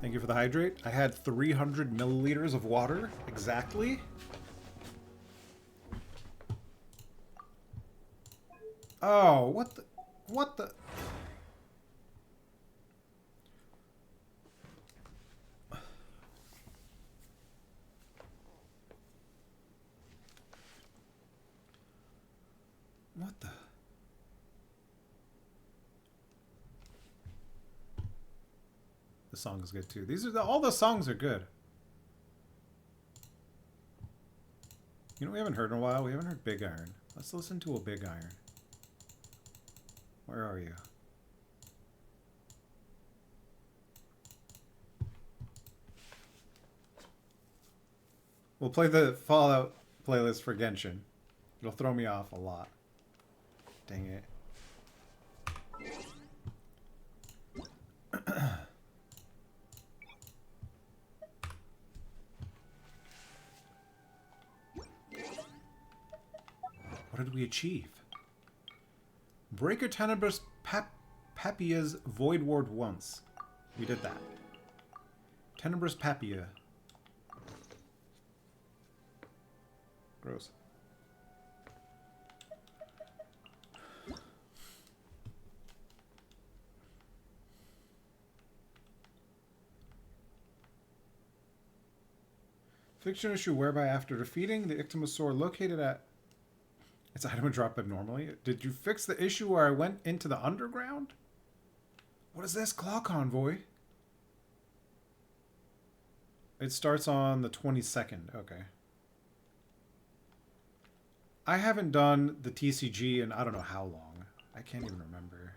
Thank you for the hydrate. I had 300 milliliters of water, exactly. Oh, what the... What the... What the... The song is good too. These are all the songs are good. You know we haven't heard in a while? We haven't heard Big Iron. Let's listen to a Big Iron. Where are you? We'll play the Fallout playlist for Genshin. It'll throw me off a lot. Dang it. What did we achieve? Break a Tenebrous Papia's Void Ward once. We did that. Tenebrous Papia. Gross. Fiction issue whereby after defeating the Ictimosaur located at its item would drop abnormally. Did you fix the issue where I went into the underground? What is this? Claw Convoy? It starts on the 22nd. Okay. I haven't done the TCG in I don't know how long. I can't even remember.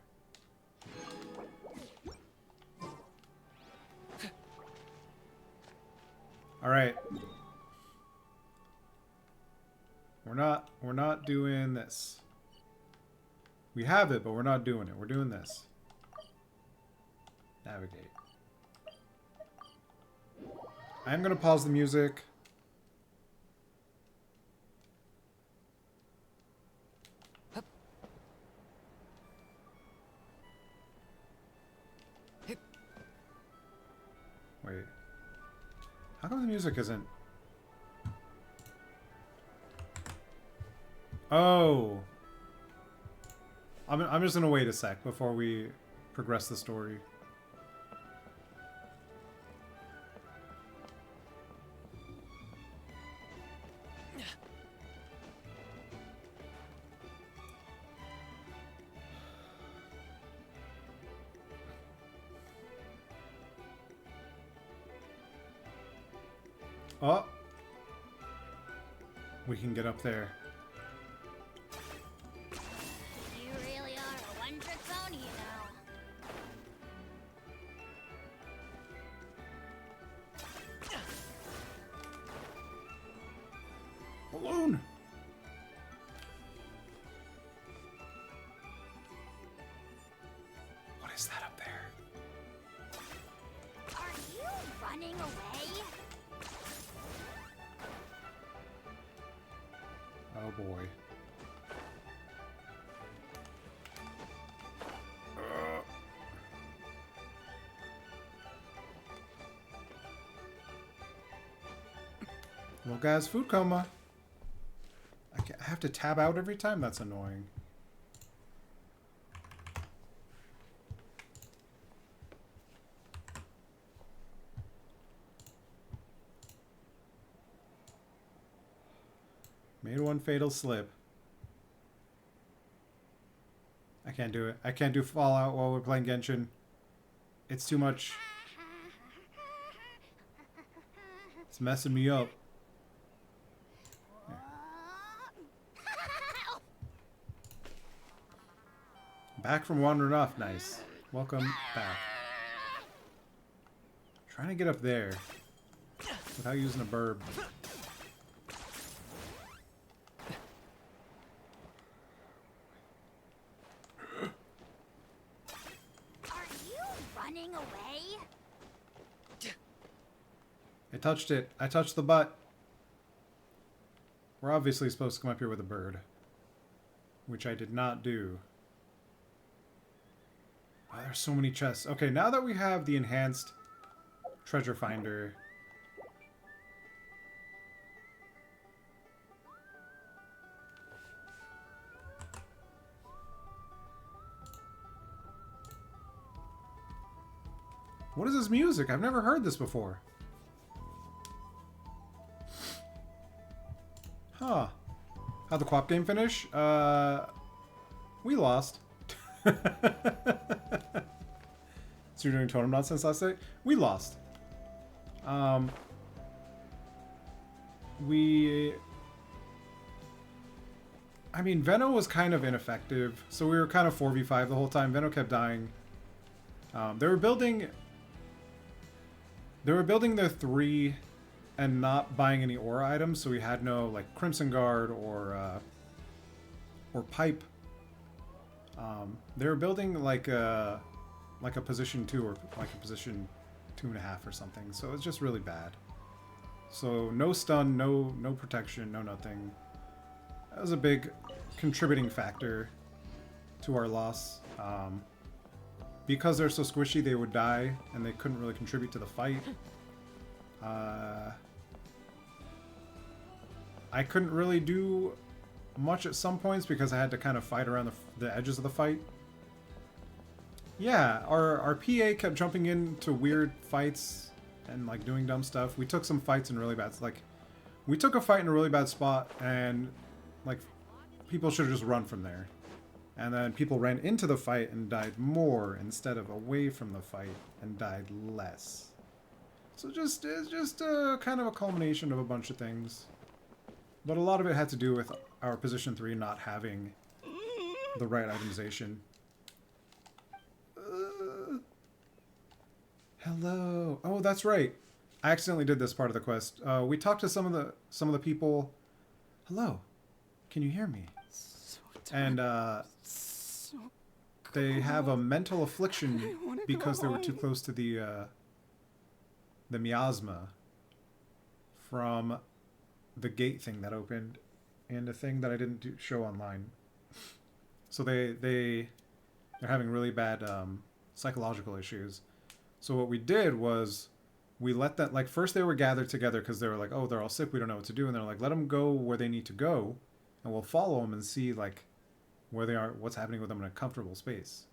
Alright. We're not doing this. We have it, but we're not doing it. We're doing this. Navigate. I'm gonna pause the music. Wait. How come the music isn't... Oh. I'm just gonna wait a sec before we progress the story. Oh. We can get up there. You really are a one-trick pony, you know. Balloon! What is that up there? Are you running away? Oh boy. Well, guys, food coma. I have to tab out every time? That's annoying. Made one fatal slip. I can't do it. I can't do Fallout while we're playing Genshin. It's too much. It's messing me up. Back from wandering off. Nice. Welcome back. Trying to get up there without using a burb. Are you running away? I touched it. I touched the butt. We're obviously supposed to come up here with a bird, which I did not do. Oh, there's so many chests. Okay, now that we have the enhanced treasure finder. What is this music? I've never heard this before. Huh. How'd the co-op game finish? We lost. So you're doing totem nonsense last night? We lost. I mean, Veno was kind of ineffective, so we were kind of 4v5 the whole time. Veno kept dying. They were building their 3 and not buying any aura items, so we had no like Crimson Guard or pipe. They were building like a position 2 or like a position 2.5 or something, so it's just really bad. So no stun, no protection, no nothing. That was a big contributing factor to our loss. Because they're so squishy, they would die, and they couldn't really contribute to the fight. I couldn't really do much at some points because I had to kind of fight around the edges of the fight. Yeah, our PA kept jumping into weird fights and like doing dumb stuff. We took some fights in really bad, like we took a fight in a really bad spot, and like people should have just run from there. And then people ran into the fight and died more instead of away from the fight and died less. So it's just a kind of a culmination of a bunch of things. But a lot of it had to do with our position 3 not having the right itemization. Hello. Oh, that's right. I accidentally did this part of the quest. We talked to some of the people. Hello. Can you hear me? And they have a mental affliction because they were too close to the miasma from the gate thing that opened and a thing that I didn't show online. So they're having really bad psychological issues. So what we did was we let them, like, first they were gathered together because they were like, oh, they're all sick, we don't know what to do. And they're like, let them go where they need to go, and we'll follow them and see, like, where they are, what's happening with them in a comfortable space.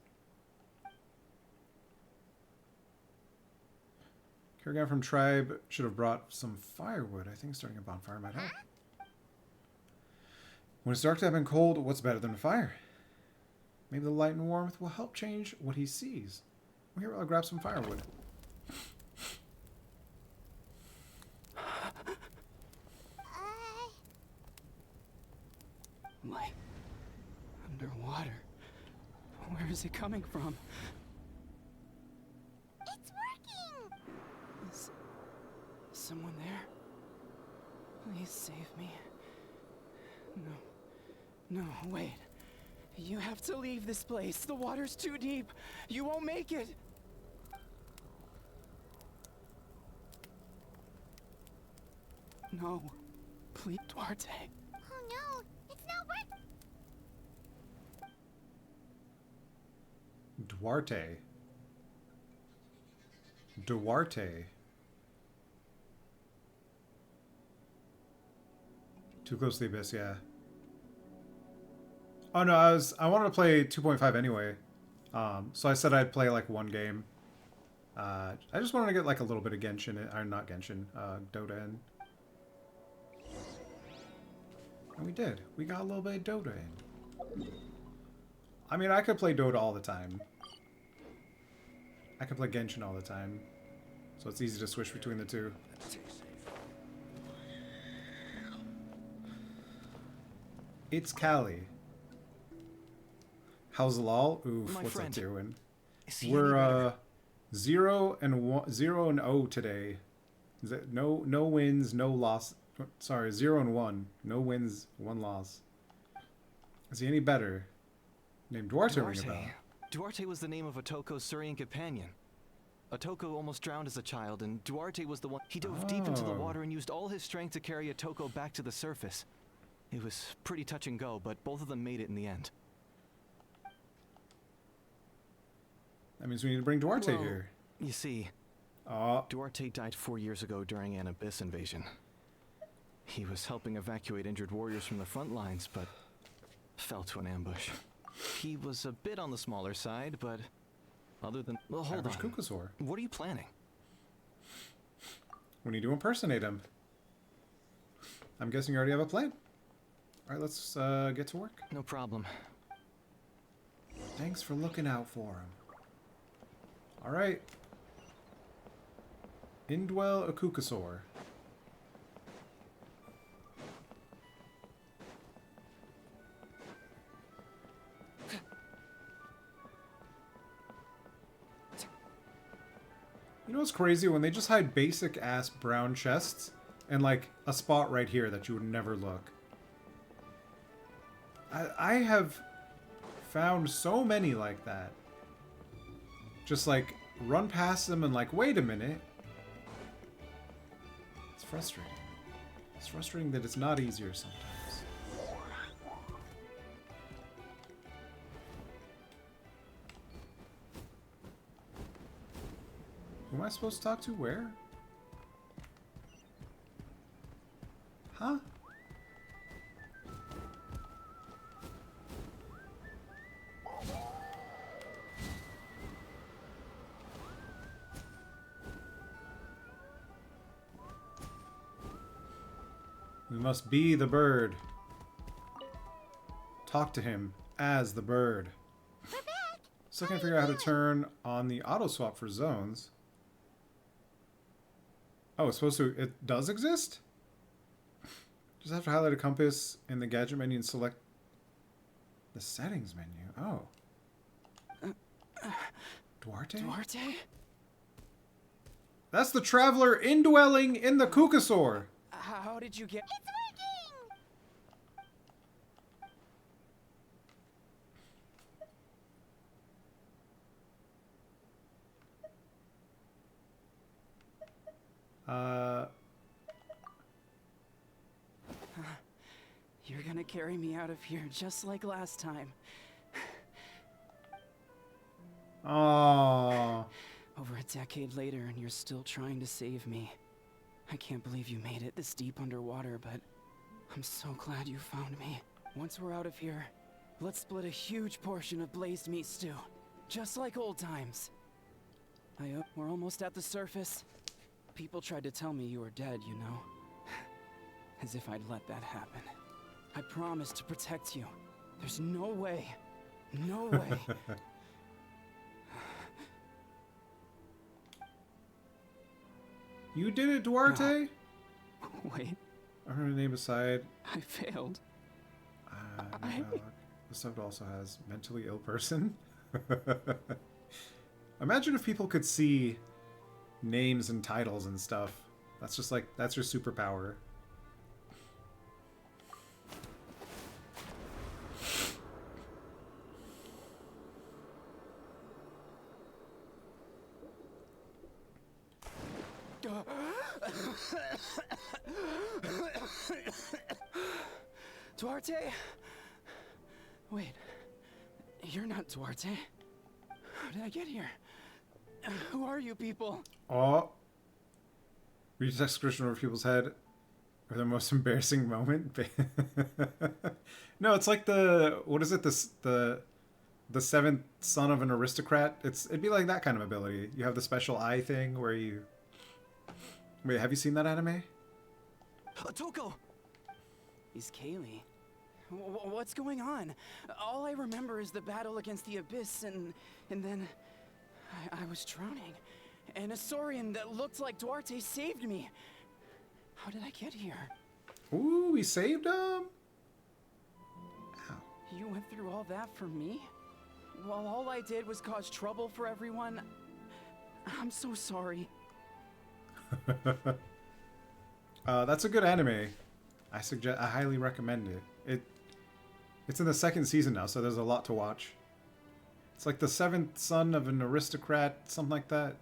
Kerrigan from Tribe should have brought some firewood. I think starting a bonfire might help. When it's dark and cold, what's better than a fire? Maybe the light and warmth will help change what he sees. Well, here, I'll grab some firewood. Light underwater. Where is it coming from? It's working! Is someone there? Please save me. No, wait. You have to leave this place. The water's too deep. You won't make it. No. Please, Duarte. Oh no, it's not working! Duarte. Too close to the abyss, yeah. Oh no, I wanted to play 2.5 anyway. So I said I'd play like one game. I just wanted to get like a little bit of Genshin, or not Genshin, Dota in. And we did. We got a little bit of Dota in. I mean, I could play Dota all the time. I could play Genshin all the time. So it's easy to switch between the two. It's Callie. How's LOL? Oof, what's up, Tyrwin? We're 0 and 0 today. Is it no wins, no loss? Sorry, 0 and 1. No wins, 1 loss. Is he any better? Named Duarte ring a bell. Duarte was the name of Otoko's Surian companion. Otoko almost drowned as a child, and Duarte was the one. He dove deep into the water and used all his strength to carry Otoko back to the surface. It was pretty touch and go, but both of them made it in the end. That means we need to bring Duarte here. You see, Oh, Duarte died 4 years ago during an Abyss invasion. He was helping evacuate injured warriors from the front lines, but fell to an ambush. He was a bit on the smaller side, but other than... Well, hold average on. Kukasaur. What are you planning? We need to impersonate him. I'm guessing you already have a plan. All right, let's get to work. No problem. Thanks for looking out for him. All right. Indwell a Kukasaur. You know what's crazy? When they just hide basic ass brown chests and like a spot right here that you would never look. I have found so many like that. Just like run past them and like, wait a minute. It's frustrating. It's frustrating that it's not easier sometimes. Who am I supposed to talk to? Where? Huh? We must be the bird. Talk to him as the bird. Still can't figure out how to turn on the auto swap for zones. Oh, it's supposed to... It does exist? Just have to highlight a compass in the gadget menu and select the settings menu. Oh. Duarte? Duarte? That's the traveler indwelling in the Kukasaur. How did you get... It's working! You're gonna carry me out of here just like last time. Oh. Over a decade later and you're still trying to save me. I can't believe you made it this deep underwater, but I'm so glad you found me. Once we're out of here, let's split a huge portion of blazed meat stew. Just like old times. We're almost at the surface. People tried to tell me you were dead, you know. As if I'd let that happen. I promised to protect you. There's no way. No way. You did it, Duarte? No. Wait, I'm gonna name aside. I failed. The sub also has mentally ill person. Imagine if people could see names and titles and stuff. That's just like, that's your superpower. Duarte? Wait, you're not Duarte. How did I get here? Who are you people? Oh. Read text description over people's head. Or the most embarrassing moment. No, it's like the, what is it? The seventh son of an aristocrat. It'd be like that kind of ability. You have the special eye thing where you... Wait, have you seen that anime? Toko! He's Kaylee. What's going on? All I remember is the battle against the Abyss and then I was drowning. And a Saurian that looked like Duarte saved me. How did I get here? Ooh, we saved him? Ow. You went through all that for me? While all I did was cause trouble for everyone? I'm so sorry. That's a good anime. I highly recommend it. It's in the second season now, so there's a lot to watch. It's like the seventh son of an aristocrat, something like that.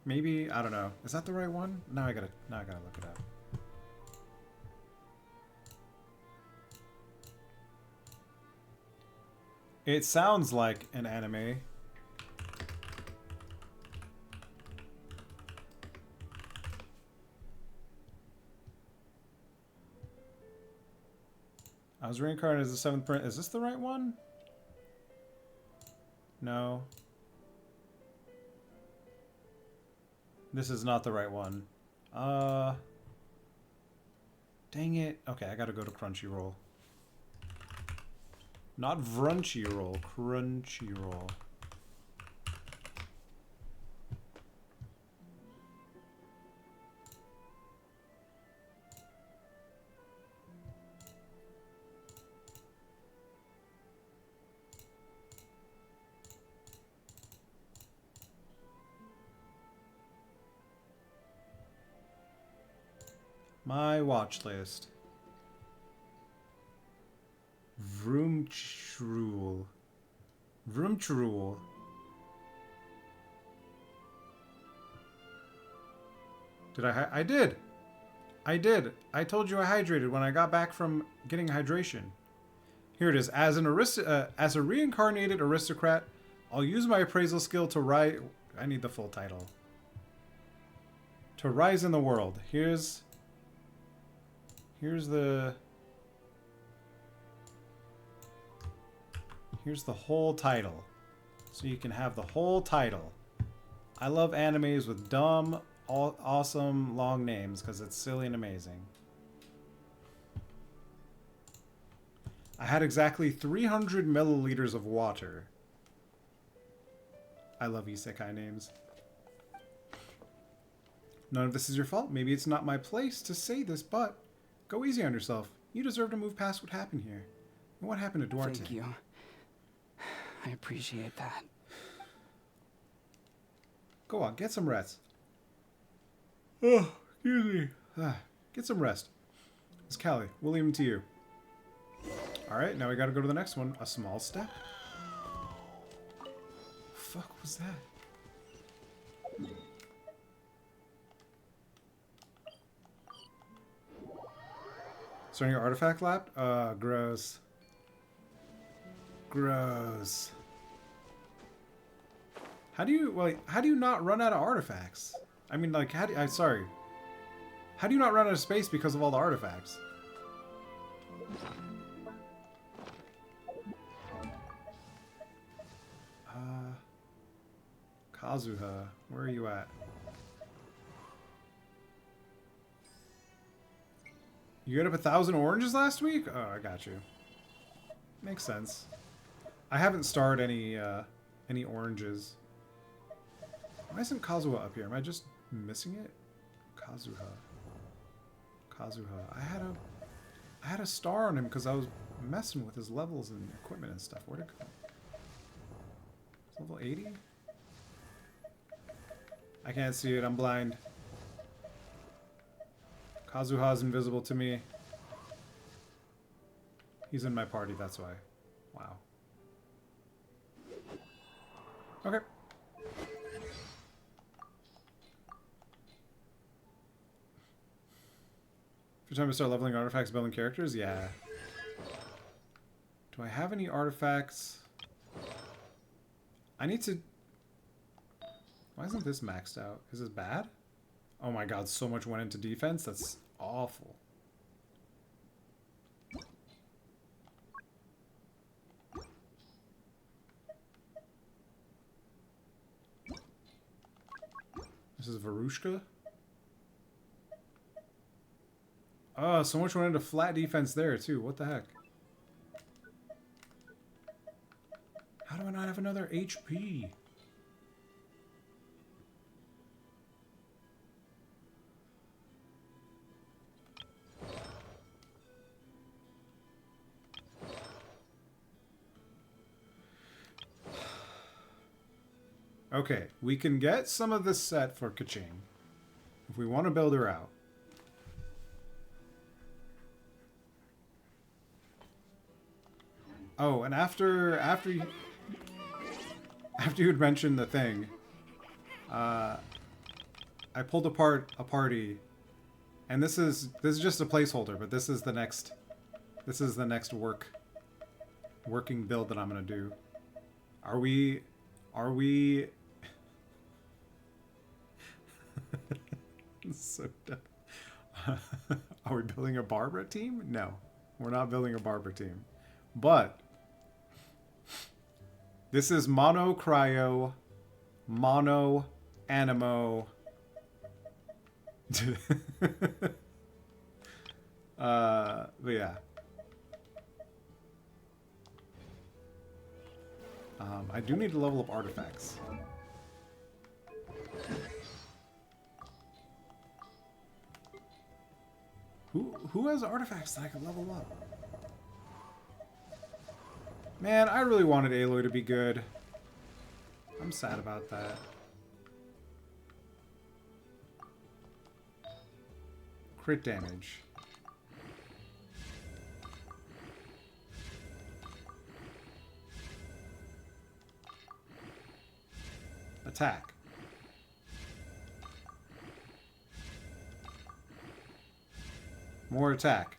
Maybe, I don't know. Is that the right one? Now I gotta look it up. It sounds like an anime. was reincarnated as the 7th prince. Is this the right one? No. This is not the right one. Dang it. Okay, I gotta go to Crunchyroll. Not Vrunchyroll, Crunchyroll. My watch list. Vroomchrul. Vroomchrul. Did I did. I did. I told you I hydrated when I got back from getting hydration. Here it is. As a reincarnated aristocrat, I'll use my appraisal skill to rise. I need the full title. To rise in the world. Here's the whole title. So you can have the whole title. I love animes with dumb, awesome, long names because it's silly and amazing. I had exactly 300 milliliters of water. I love isekai names. None of this is your fault. Maybe it's not my place to say this, but go easy on yourself. You deserve to move past what happened here. And what happened to Duarte? Thank you. I appreciate that. Go on, get some rest. Oh, excuse me. Get some rest. It's Callie. We'll leave him to you. Alright, now we gotta go to the next one. A small step. Fuck was that? Starting your artifact lap? Gross. Gross. How do you not run out of artifacts? I mean, like, how do you not run out of space because of all the artifacts? Kazuha, where are you at? You got up 1,000 oranges last week? Oh, I got you. Makes sense. I haven't starred any oranges. Why isn't Kazuha up here? Am I just missing it? Kazuha. I had a star on him because I was messing with his levels and equipment and stuff. Where'd it go? It's level 80? I can't see it. I'm blind. Kazuha's invisible to me. He's in my party, that's why. Wow. Okay. Every time I start leveling artifacts, building characters? Yeah. Do I have any artifacts? I need to... Why isn't this maxed out? Is this bad? Oh my god, so much went into defense? That's awful. This is Varushka? Oh, so much went into flat defense there too. What the heck? How do I not have another HP? Okay, we can get some of this set for Kaching if we want to build her out. Oh, and after you had mentioned the thing, I pulled apart a party, and this is just a placeholder, but this is the next working build that I'm gonna do. Are we? So dumb. Are we building a Barbara team? No, We're not building a barber team. But this is mono cryo, mono animo. But yeah. I do need to level up artifacts. Who has artifacts that I can level up? Man, I really wanted Aloy to be good. I'm sad about that. Crit damage. Attack. More attack.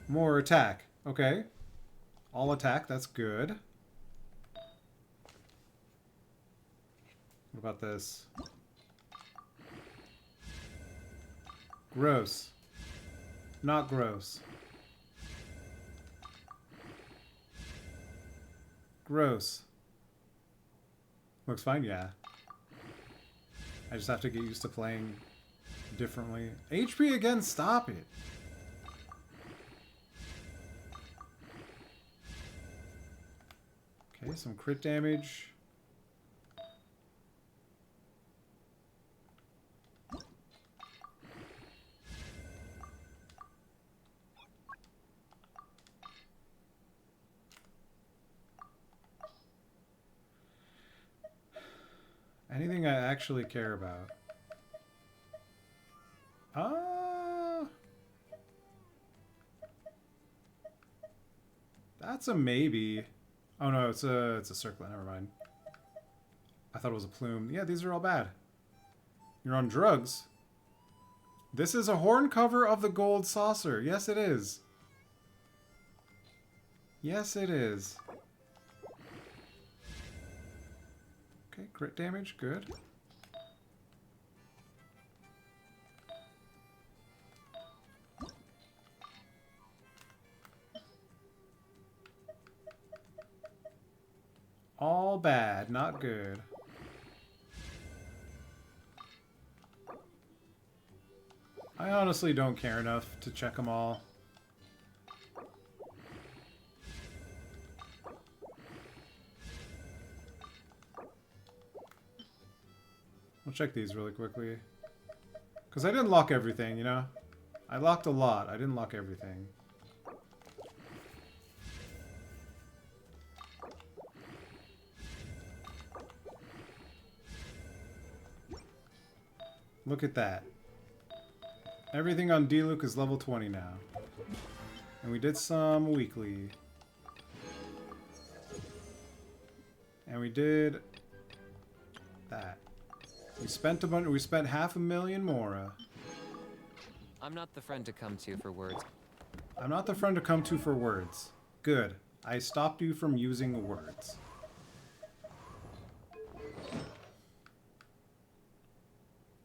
More attack. Okay. All attack, that's good. What about this? Gross. Not gross. Gross. Looks fine, yeah. I just have to get used to playing differently. HP again, stop it. Okay, some crit damage. Anything I actually care about. That's a maybe. Oh no, it's a circlet, never mind. I thought it was a plume. Yeah, these are all bad. You're on drugs. This is a horn cover of the gold saucer. Yes, it is. Yes, it is. Okay, crit damage, good. All bad, not good. I honestly don't care enough to check them all. I'll check these really quickly. Because I didn't lock everything, you know? I locked a lot. I didn't lock everything. Look at that. Everything on D-Luke is level 20 now. And we did some weekly. And we did that. We spent we spent 500,000 Mora. I'm not the friend to come to for words. I'm not the friend to come to for words. Good. I stopped you from using words.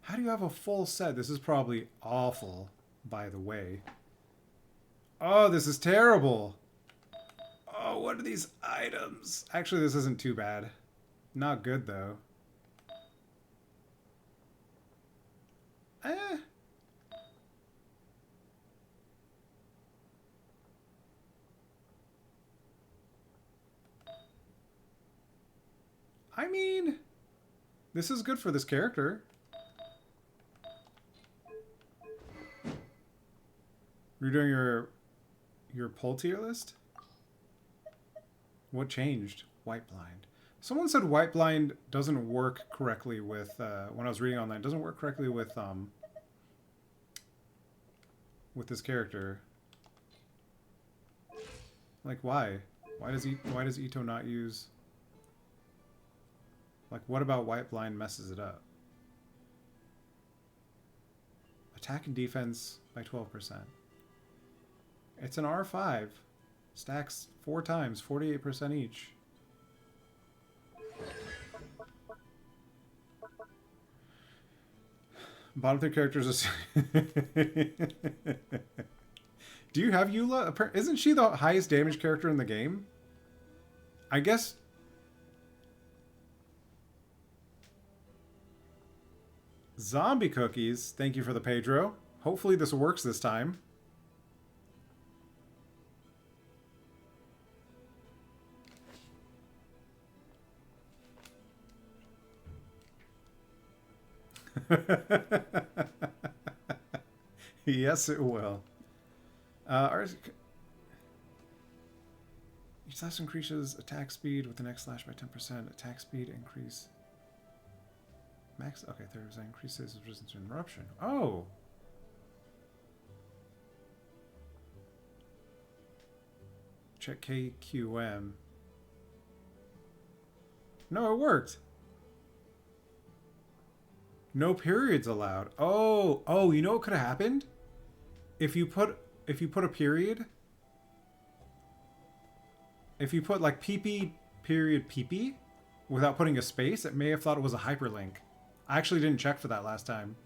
How do you have a full set? This is probably awful, by the way. Oh, this is terrible. Oh, what are these items? Actually, this isn't too bad. Not good, though. Eh. I mean, this is good for this character. You're doing your poll tier list? What changed? White blind. Someone said white blind doesn't work correctly with when I was reading online. It doesn't work correctly with this character. Like why? Why does Ito not use? Like what about white blind messes it up? Attack and defense by 12%. It's an R5. Stacks 4 times, 48% each. Bottom three characters is... Do you have Eula? Isn't she the highest damage character in the game? I guess... Zombie cookies. Thank you for the Pedro. Hopefully this works this time. Yes, it will. Each slash increases attack speed with the next slash by 10%. Attack speed increase. Max. Okay, 30% increases resistance to interruption. Oh! Check KQM. No, it worked. No periods allowed. Oh, you know what could have happened? If you put a period, if you put like PP period PP without putting a space, it may have thought it was a hyperlink. I actually didn't check for that last time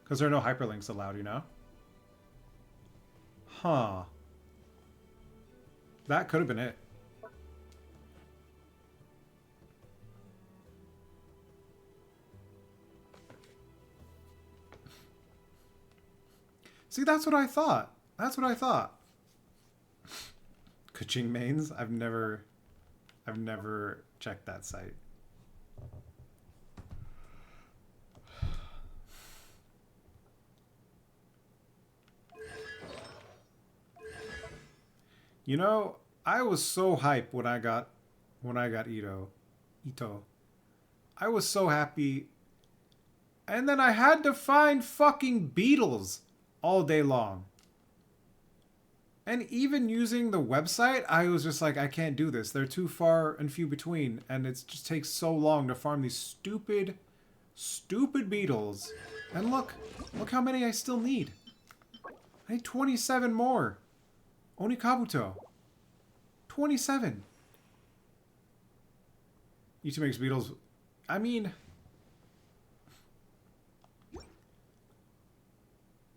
because there are no hyperlinks allowed, you know? Huh. That could have been it. See, that's what I thought. That's what I thought. Kuching mains? I've never checked that site. You know, I was so hyped when I got Ito. I was so happy. And then I had to find fucking beetles all day long. And even using the website, I was just like, I can't do this. They're too far and few between. And it just takes so long to farm these stupid beetles. And look how many I still need. I need 27 more. Onikabuto. 27. Ito makes beetles. I mean...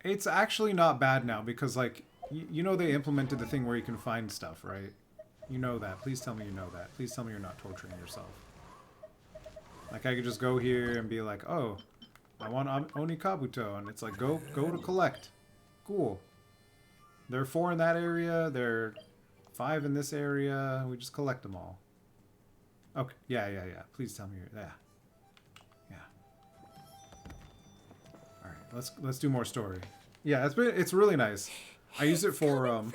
It's actually not bad now because, like, you know they implemented the thing where you can find stuff, right? You know that. Please tell me you know that. Please tell me you're not torturing yourself. Like, I could just go here and be like, oh, I want Onikabuto, and it's like, go to collect. Cool. There are 4 in that area. There are 5 in this area. We just collect them all. Okay. Yeah. Please tell me you're... Yeah. Alright, let's do more story. Yeah, it's really nice. I use it for For me.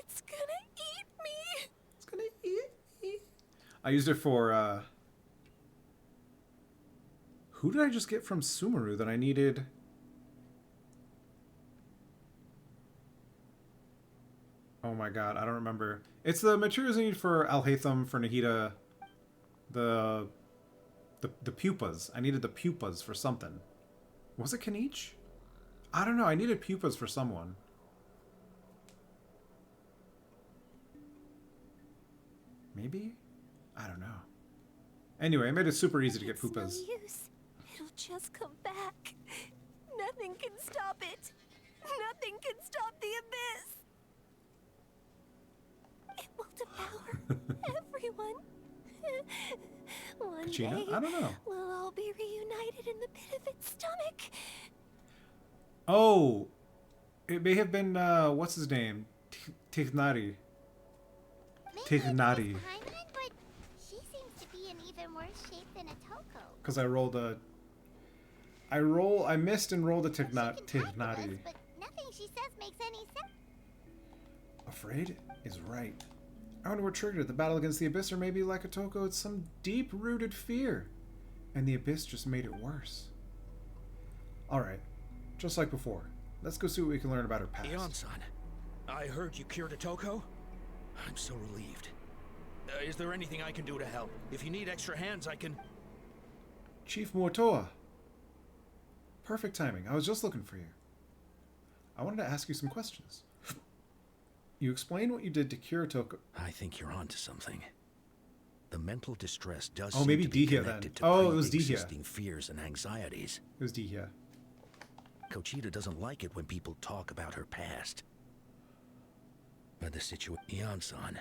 It's gonna eat me. It's gonna eat me. I used it for who did I just get from Sumeru that I needed? Oh my god, I don't remember. It's the materials I need for Alhaitham, for Nahida, the pupas. I needed the pupas for something. Was it Kanich? I don't know. I needed pupas for someone. Maybe? I don't know. Anyway, I made it super easy to get pupas. No use. It'll just come back. Nothing can stop it. Nothing can stop the abyss. It will devour everyone. One Kachina? day, I don't know. we'll all be reunited in the pit of its stomach. Oh, it may have been what's his name, Tighnari. Tighnari. But she seems to be in even worse shape than a Toko. Because I missed and rolled a Tighnari. But nothing she says makes any sense. Afraid is right. I wonder what triggered it. The battle against the Abyss, or maybe like a Toko, it's some deep-rooted fear. And the Abyss just made it worse. Alright. Just like before. Let's go see what we can learn about her past. Eon-san, I heard you cured a Toko. I'm so relieved. Is there anything I can do to help? If you need extra hands, I can... Chief Muotoa. Perfect timing. I was just looking for you. I wanted to ask you some questions. You explained what you did to cure Toko. I think you're onto something. The mental distress does Oh, seem maybe to be Dihya then. connected to Oh, it was Dihya. pre-existing fears and anxieties. It was D here. Conchita doesn't like it when people talk about her past. But the situation... Ian-san,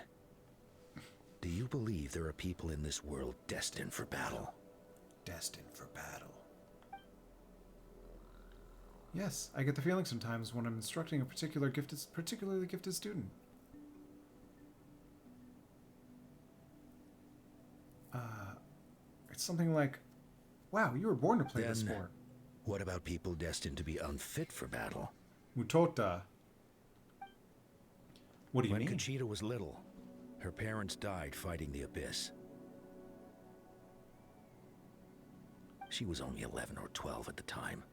do you believe there are people in this world destined for battle? Destined for battle. Yes, I get the feeling sometimes when I'm instructing a particularly gifted student. It's something like, wow, you were born to play this Then, sport. what about people destined to be unfit for battle? Mutota. What do you When mean? Conchita was little, her parents died fighting the Abyss. She was only 11 or 12 at the time,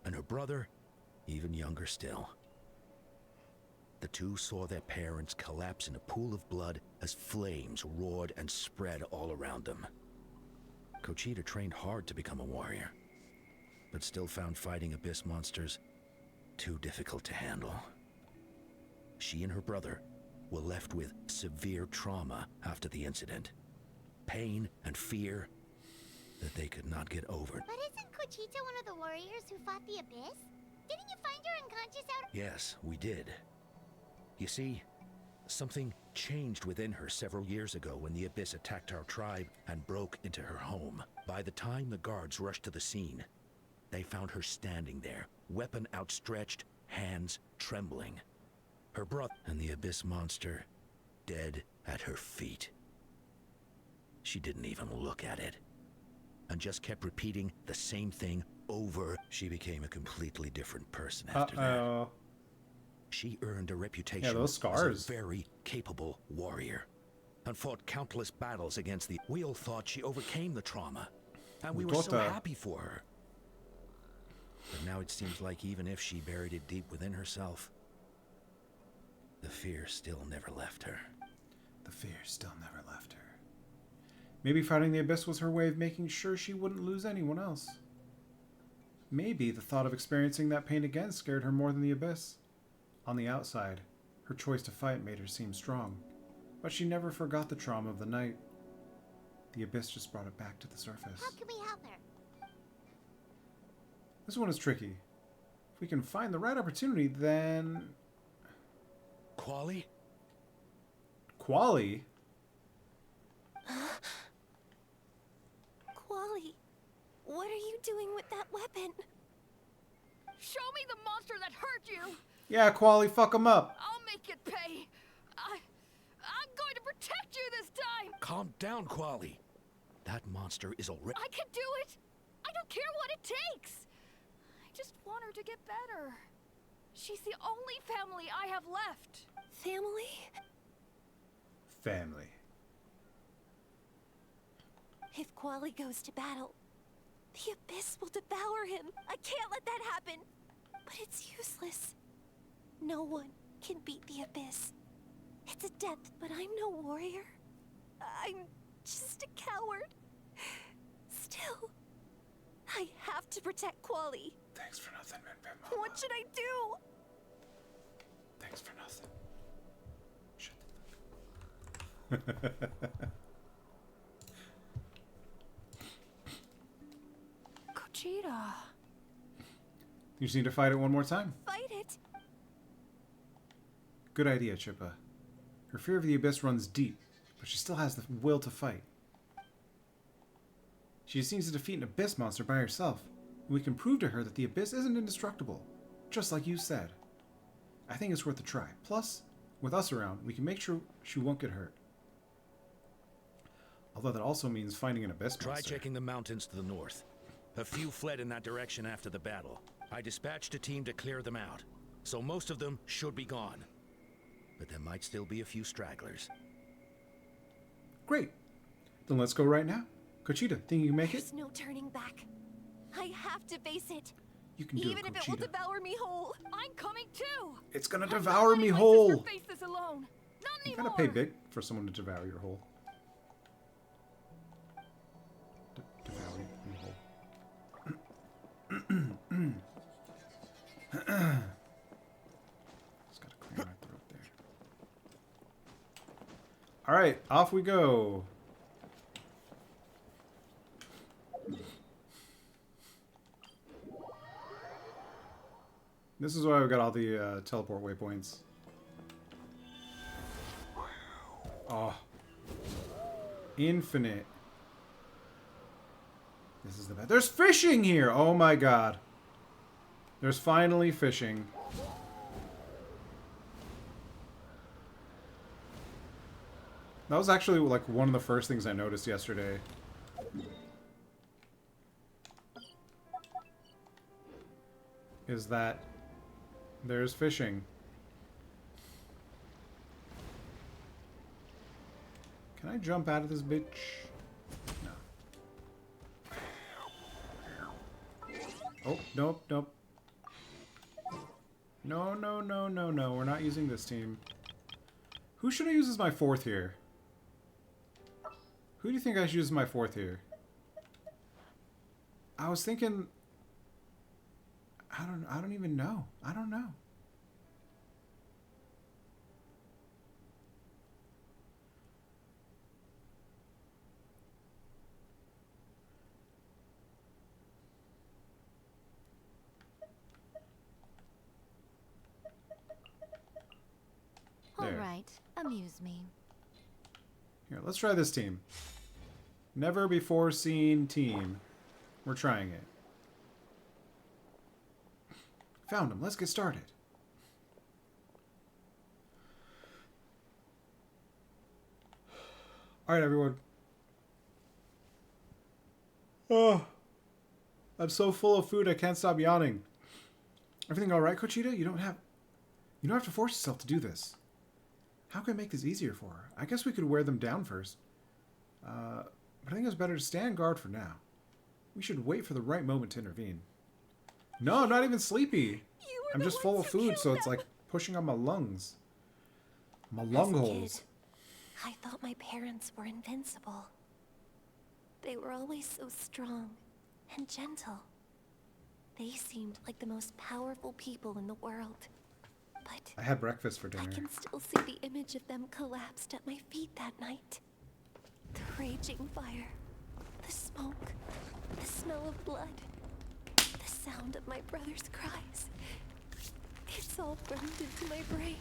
and her brother, even younger still. The two saw their parents collapse in a pool of blood as flames roared and spread all around them. Conchita trained hard to become a warrior, but still found fighting Abyss monsters too difficult to handle. She and her brother were left with severe trauma after the incident. Pain and fear that they could not get over. But isn't Conchita one of the warriors who fought the Abyss? Didn't you find her unconscious out? Yes, we did. You see, something changed within her several years ago when the Abyss attacked our tribe and broke into her home. By the time the guards rushed to the scene, they found her standing there, weapon outstretched, hands trembling. Her brother and the Abyss monster dead at her feet. She didn't even look at it, and just kept repeating the same thing over. She became a completely different person after that. She earned a reputation those scars. as a very capable warrior, and fought countless battles against the... We all thought she overcame the trauma, and we were so Dota. happy for her. But now it seems like even if she buried it deep within herself, the fear still never left her. The fear still never left her. Maybe fighting the Abyss was her way of making sure she wouldn't lose anyone else. Maybe the thought of experiencing that pain again scared her more than the Abyss. On the outside, her choice to fight made her seem strong, but she never forgot the trauma of the night. The Abyss just brought it back to the surface. How can we help her? This one is tricky. If we can find the right opportunity, then... Quali? Quali? Quali, what are you doing with that weapon? Show me the monster that hurt you! Yeah, Quali, fuck him up. I'll make it pay! I'm going to protect you this time! Calm down, Quali. That monster is already... I can do it! I don't care what it takes! I just want her to get better. She's the only family I have left. Family? Family. If Quali goes to battle, the Abyss will devour him. I can't let that happen. But it's useless. No one can beat the Abyss. It's a death, but I'm no warrior. I'm just a coward. Still, I have to protect Quali. Thanks for nothing, man. Mama. What should I do? Thanks for nothing. Shut the fuck. Conchita. You just need to fight it one more time. Fight it. Good idea, Chippa. Her fear of the Abyss runs deep, but she still has the will to fight. She just needs to defeat an Abyss monster by herself, and we can prove to her that the Abyss isn't indestructible, just like you said. I think it's worth a try. Plus, with us around, we can make sure she won't get hurt. Although that also means finding an Abyss Try monster. checking the mountains to the north. A few fled in that direction after the battle. I dispatched a team to clear them out, so most of them should be gone. But there might still be a few stragglers. Great. Then let's go right now. Conchita, think you can make it? There's no turning back. I have to face it. You can do Even it, if it will Conchita. devour me whole. I'm coming too! It's gonna I'm not devour letting me my whole. sister face this alone. Not You anymore. gotta pay big for someone to devour your whole. Devour your whole. Just gotta clear my throat there. Alright, off we go. This is why we got all the teleport waypoints. Oh. Infinite. This is the best. There's fishing here! Oh my god. There's finally fishing. That was actually like one of the first things I noticed yesterday. Is that there's fishing. Can I jump out of this bitch? No. Oh, nope, nope. No, no, no, no, no. We're not using this team. Who should I use as my fourth here? Who do you think I should use as my fourth here? I was thinking... I don't even know. I don't know. All There. right, amuse me. Here, let's try this team. Never before seen team. We're trying it. Found him. Let's get started. Alright, everyone. Oh, I'm so full of food I can't stop yawning. Everything alright, Cochita? You don't have to force yourself to do this. How can I make this easier for her? I guess we could wear them down first. But I think it's better to stand guard for now. We should wait for the right moment to intervene. No, I'm not even sleepy. I'm just full of food, so it's like pushing on my lungs. My lung As a holes. kid, I thought my parents were invincible. They were always so strong and gentle. They seemed like the most powerful people in the world. But I had breakfast for dinner. I can still see the image of them collapsed at my feet that night. The raging fire, the smoke, the smell of blood, the sound of my brother's cries. It's all burned into my brain.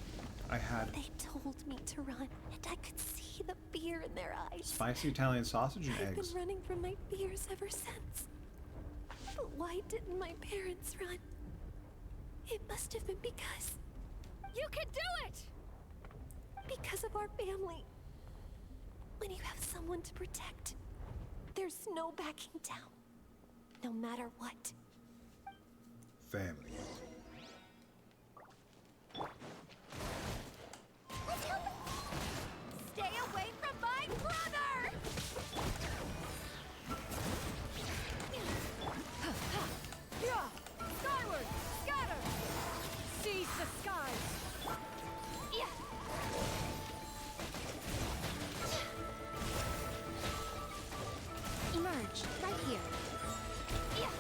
They told me to run, and I could see the fear in their eyes. Spicy Italian sausage and I've eggs. been running from my fears ever since. But why didn't my parents run? It must have been because... You can do it! Because of our family. When you have someone to protect, there's no backing down. No matter what. Family. Stay away from my brother! Skyward! Scatter! Seize the skies! Yeah. Emerge, right here. Yeah.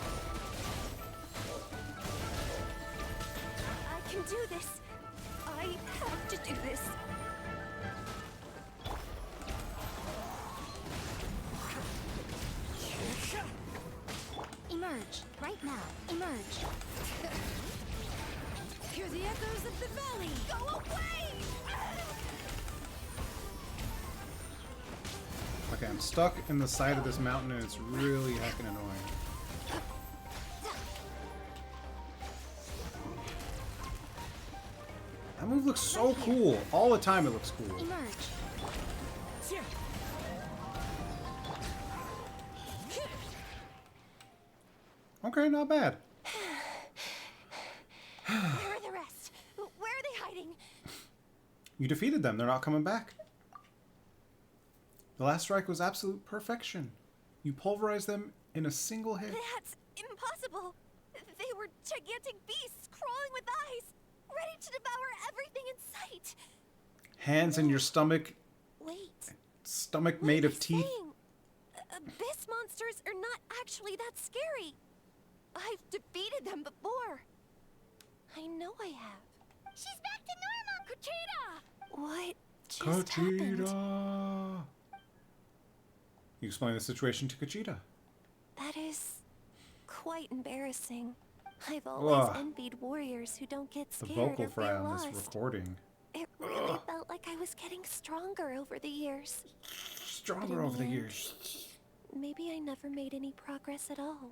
I can do this. I have to do this. Emerge, right now. Emerge. Hear the echoes of the valley! Go away! Okay, I'm stuck in the side of this mountain and it's really heckin' annoying. That move looks so cool. All the time it looks cool. Emerge. Okay, not bad. Where are the rest? Where are they hiding? You defeated them. They're not coming back. The last strike was absolute perfection. You pulverized them in a single hit. That's impossible. They were gigantic beasts crawling with eyes, ready to devour everything in sight. Hands in your stomach. Wait. Stomach What made are of they teeth. saying? Abyss monsters are not actually that scary. I've defeated them before. I know I have. She's back to normal! Kuchita! What just happened? Kachita. You explain the situation to Kachita. That is quite embarrassing. I've always Ugh. envied warriors who don't get The scared vocal or fry feel on this lost. recording. It really felt like I was getting stronger over the years. Stronger over the years. Maybe I never made any progress at all.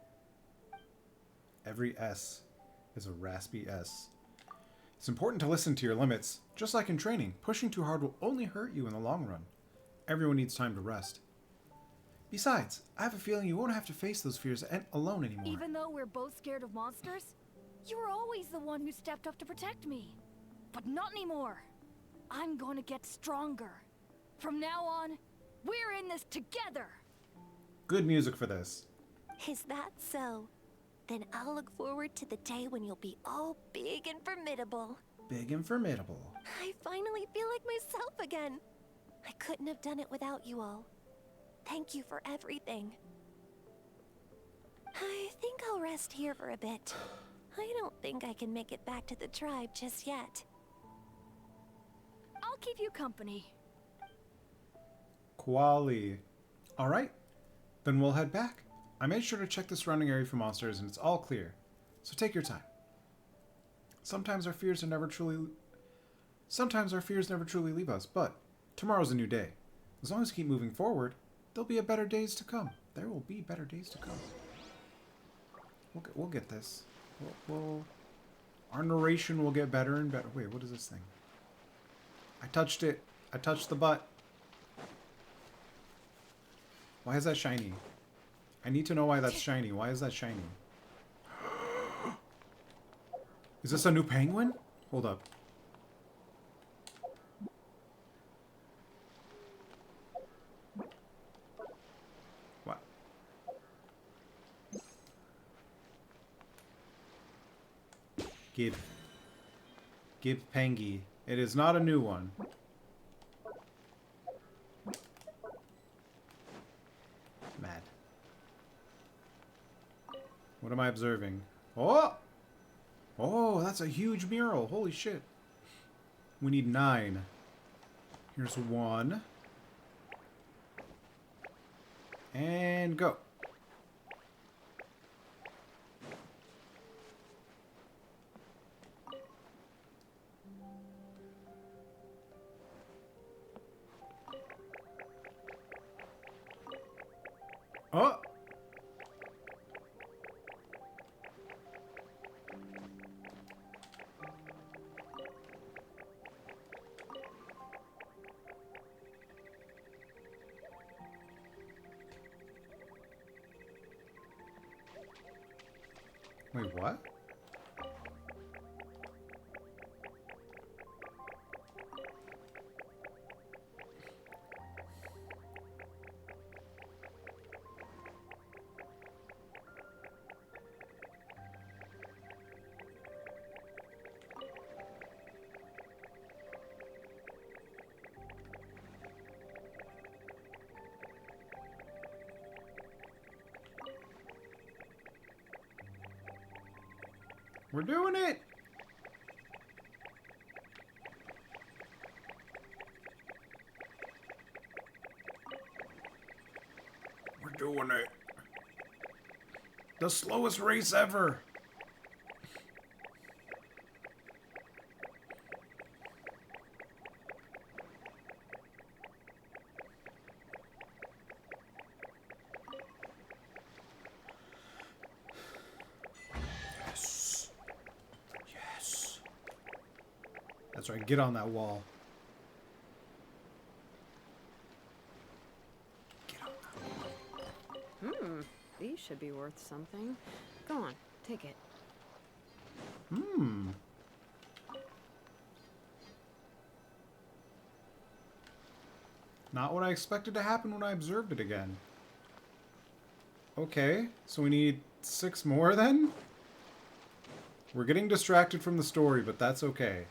Every S is a raspy S. It's important to listen to your limits. Just like in training, pushing too hard will only hurt you in the long run. Everyone needs time to rest. Besides, I have a feeling you won't have to face those fears alone anymore. Even though we're both scared of monsters, you were always the one who stepped up to protect me. But not anymore. I'm gonna get stronger. From now on, we're in this together. Good music for this. Is that so? Then I'll look forward to the day when you'll be all big and formidable. Big and formidable. I finally feel like myself again. I couldn't have done it without you all. Thank you for everything. I think I'll rest here for a bit. I don't think I can make it back to the tribe just yet. I'll keep you company. Quali. Alright, then we'll head back. I made sure to check the surrounding area for monsters and it's all clear. So take your time. Sometimes our fears never truly leave us, but tomorrow's a new day. As long as we keep moving forward, there'll be better days to come. There will be better days to come. We'll get this. Our narration will get better and better. Wait, what is this thing? I touched it. I touched the butt. Why is that shiny? I need to know why that's shiny. Why is that shiny? Is this a new penguin? Hold up. What? Gib Pengy. It is not a new one. Mad. What am I observing? Oh! Oh, that's a huge mural. Holy shit. We need 9. Here's 1. And go. Oh! Wait, what? We're doing it! We're doing it. The slowest race ever. Yes. Yes. That's right. Get on that wall. Get on that wall. These should be worth something. Go on, take it. Not what I expected to happen when I observed it again. Okay, so we need 6 more then? We're getting distracted from the story, but that's okay.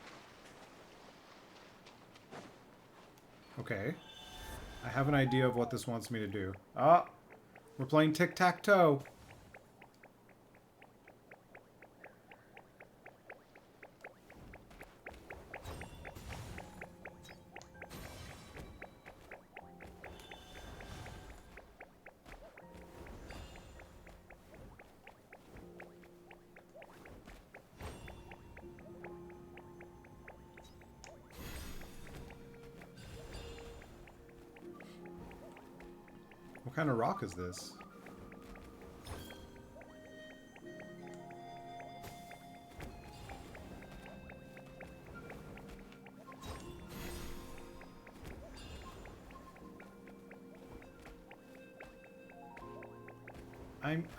Okay. I have an idea of what this wants me to do. Ah! We're playing tic-tac-toe. kind of rock is this?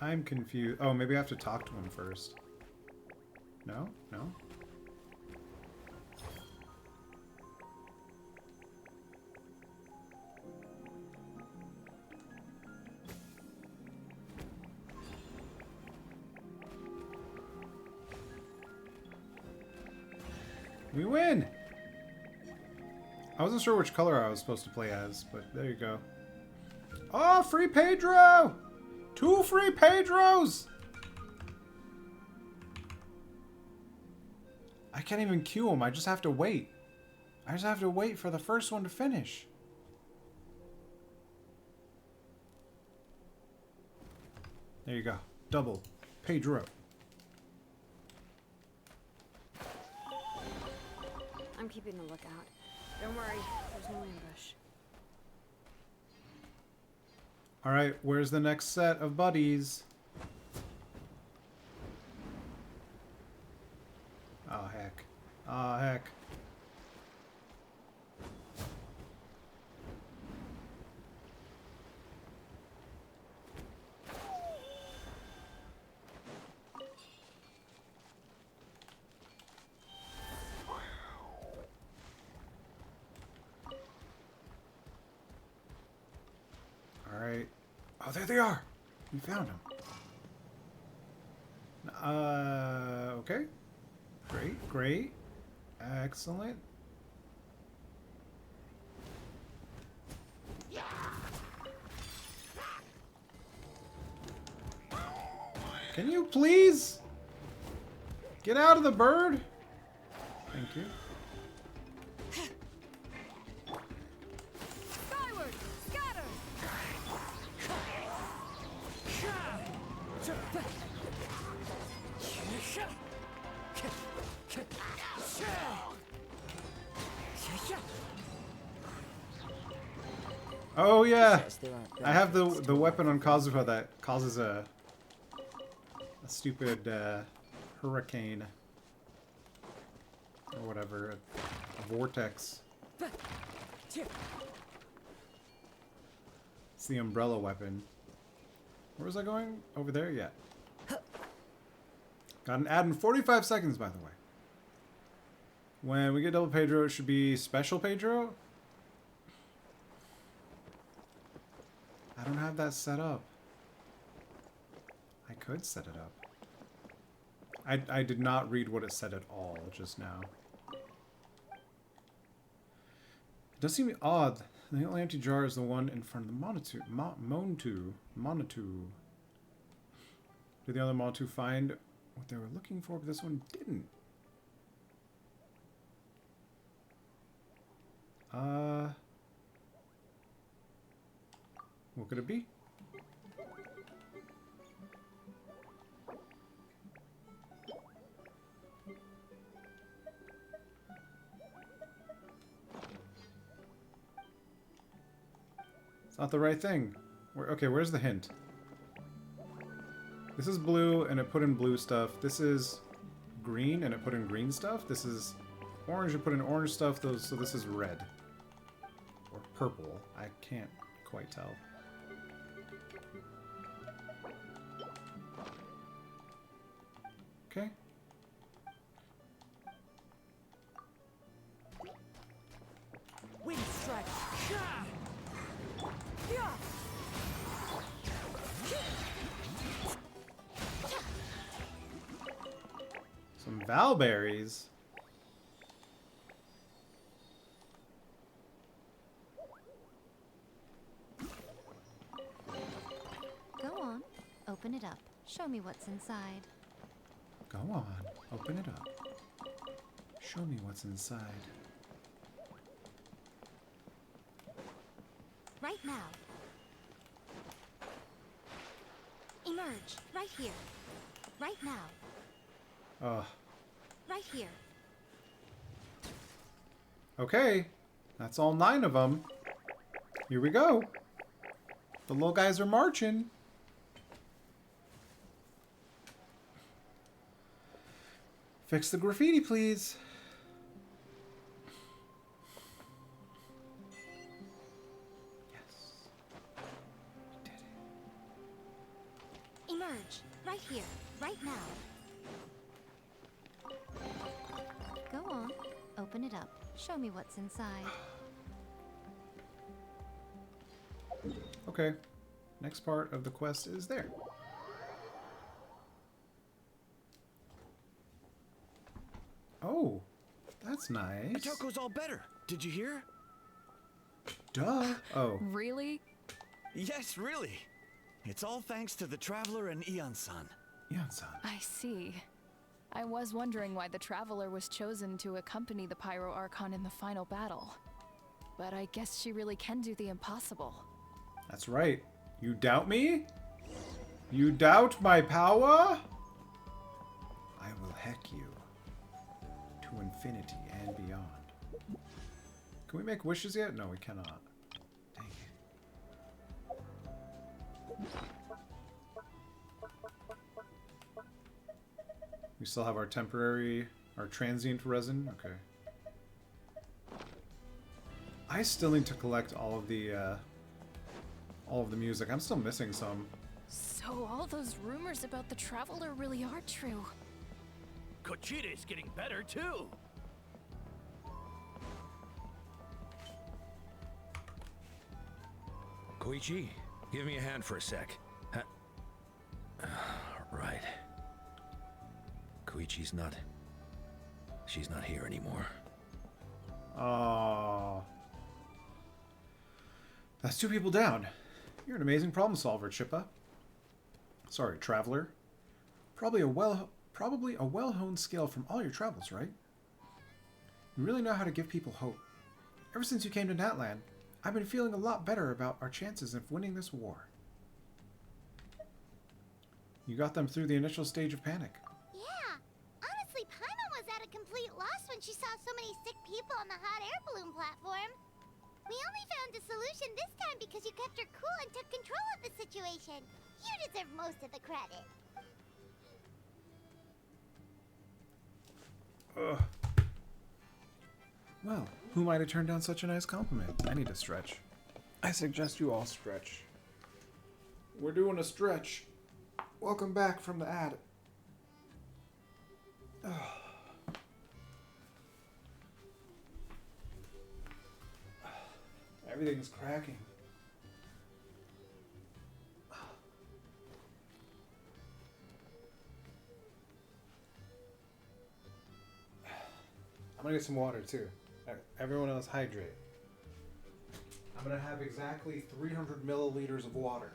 I'm confused. Oh, maybe I have to talk to him first. No? No? We win! I wasn't sure which color I was supposed to play as, but there you go. Oh, free Pedro! 2 free Pedros! I can't even queue them. I just have to wait. I just have to wait for the first one to finish. There you go. Double Pedro. I'm keeping a lookout. Don't worry, there's no ambush. Alright, where's the next set of buddies? Oh, heck. Oh, heck. Alright. Oh, there they are! We found them. Okay. Great, great. Excellent. Can you please get out of the bird? Thank you. Skyward! Scatter! Oh yeah, I have the weapon on Kazuha that causes a stupid hurricane or whatever, a vortex. It's the umbrella weapon. Where was I going? Over there? Yeah. Got an ad in 45 seconds, by the way. When we get double Pedro, it should be special Pedro. I don't have that set up. I could set it up. I did not read what it said at all just now. It does seem odd. The only empty jar is the one in front of the Monitu. Did the other Monitu find what they were looking for, but this one didn't? What could it be? It's not the right thing. Okay, where's the hint? This is blue, and it put in blue stuff. This is green, and it put in green stuff. This is orange, and put in orange stuff. So this is red. Or purple. I can't quite tell. Okay. Wind strike! Some Valberries. Go on, open it up. Show me what's inside. Go on, open it up. Show me what's inside. Right now. Emerge, right here. Right now. Right here. Okay. That's all 9 of them. Here we go. The little guys are marching. Fix the graffiti, please. Yes. We did it. Emerge. Right here. Right now. Go on. Open it up. Show me what's inside. Okay. Next part of the quest is there. Oh, that's nice. Atoko's all better. Did you hear? Duh. Oh. Really? Yes, really. It's all thanks to the Traveler and Eon-san. Eon-san. I see. I was wondering why the Traveler was chosen to accompany the Pyro Archon in the final battle. But I guess she really can do the impossible. That's right. You doubt me? You doubt my power? I will heck you to infinity and beyond. Can we make wishes yet? No, we cannot. Dang it. We still have our transient resin. Okay. I still need to collect all of the music. I'm still missing some. So all those rumors about the Traveler really are true. Kochide's getting better, too. Koichi, give me a hand for a sec. Right. Koichi's not... She's not here anymore. Aww. That's 2 people down. You're an amazing problem solver, Chippa. Sorry, traveler. Probably a well-honed skill from all your travels, right? You really know how to give people hope. Ever since you came to Natlan, I've been feeling a lot better about our chances of winning this war. You got them through the initial stage of panic. Yeah. Honestly, Paimon was at a complete loss when she saw so many sick people on the hot air balloon platform. We only found a solution this time because you kept her cool and took control of the situation. You deserve most of the credit. Ugh. Well, who might have turned down such a nice compliment? I need a stretch. I suggest you all stretch. We're doing a stretch. Welcome back from the ad. Ugh. Everything's cracking. I'm gonna get some water too. Everyone else hydrate. I'm gonna have exactly 300 milliliters of water.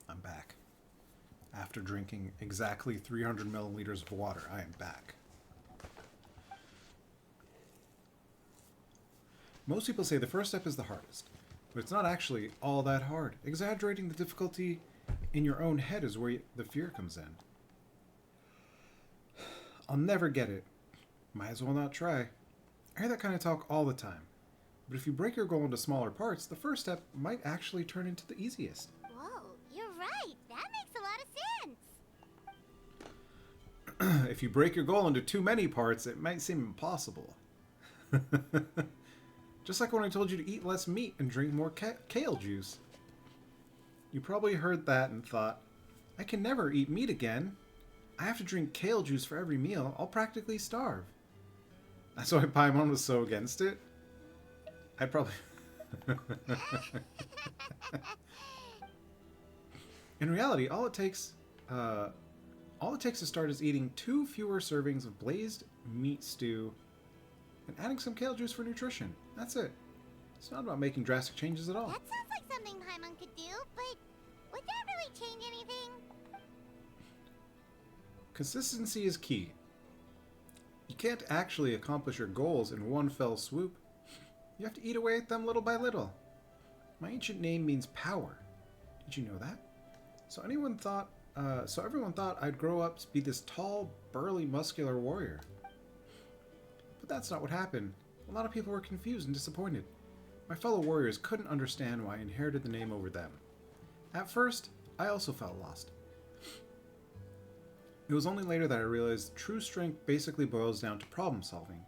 I'm back. After drinking exactly 300 milliliters of water, I am back. Most people say the first step is the hardest, but it's not actually all that hard. Exaggerating the difficulty in your own head is where the fear comes in. I'll never get it. Might as well not try. I hear that kind of talk all the time. But if you break your goal into smaller parts, the first step might actually turn into the easiest. Whoa, you're right. That makes a lot of sense. if you break your goal into too many parts, it might seem impossible. Just like when I told you to eat less meat and drink more kale juice. You probably heard that and thought, I can never eat meat again. I have to drink kale juice for every meal. I'll practically starve. That's why Paimon was so against it. I'd probably... In reality, all it takes to start is eating 2 fewer servings of glazed meat stew and adding some kale juice for nutrition. That's it. It's not about making drastic changes at all. That sounds like something Paimon could do, but would that really change anything? Consistency is key. You can't actually accomplish your goals in one fell swoop. You have to eat away at them little by little. My ancient name means power. Did you know that? So everyone thought I'd grow up to be this tall, burly, muscular warrior. But that's not what happened. A lot of people were confused and disappointed. My fellow warriors couldn't understand why I inherited the name over them. At first, I also felt lost. It was only later that I realized true strength basically boils down to problem solving.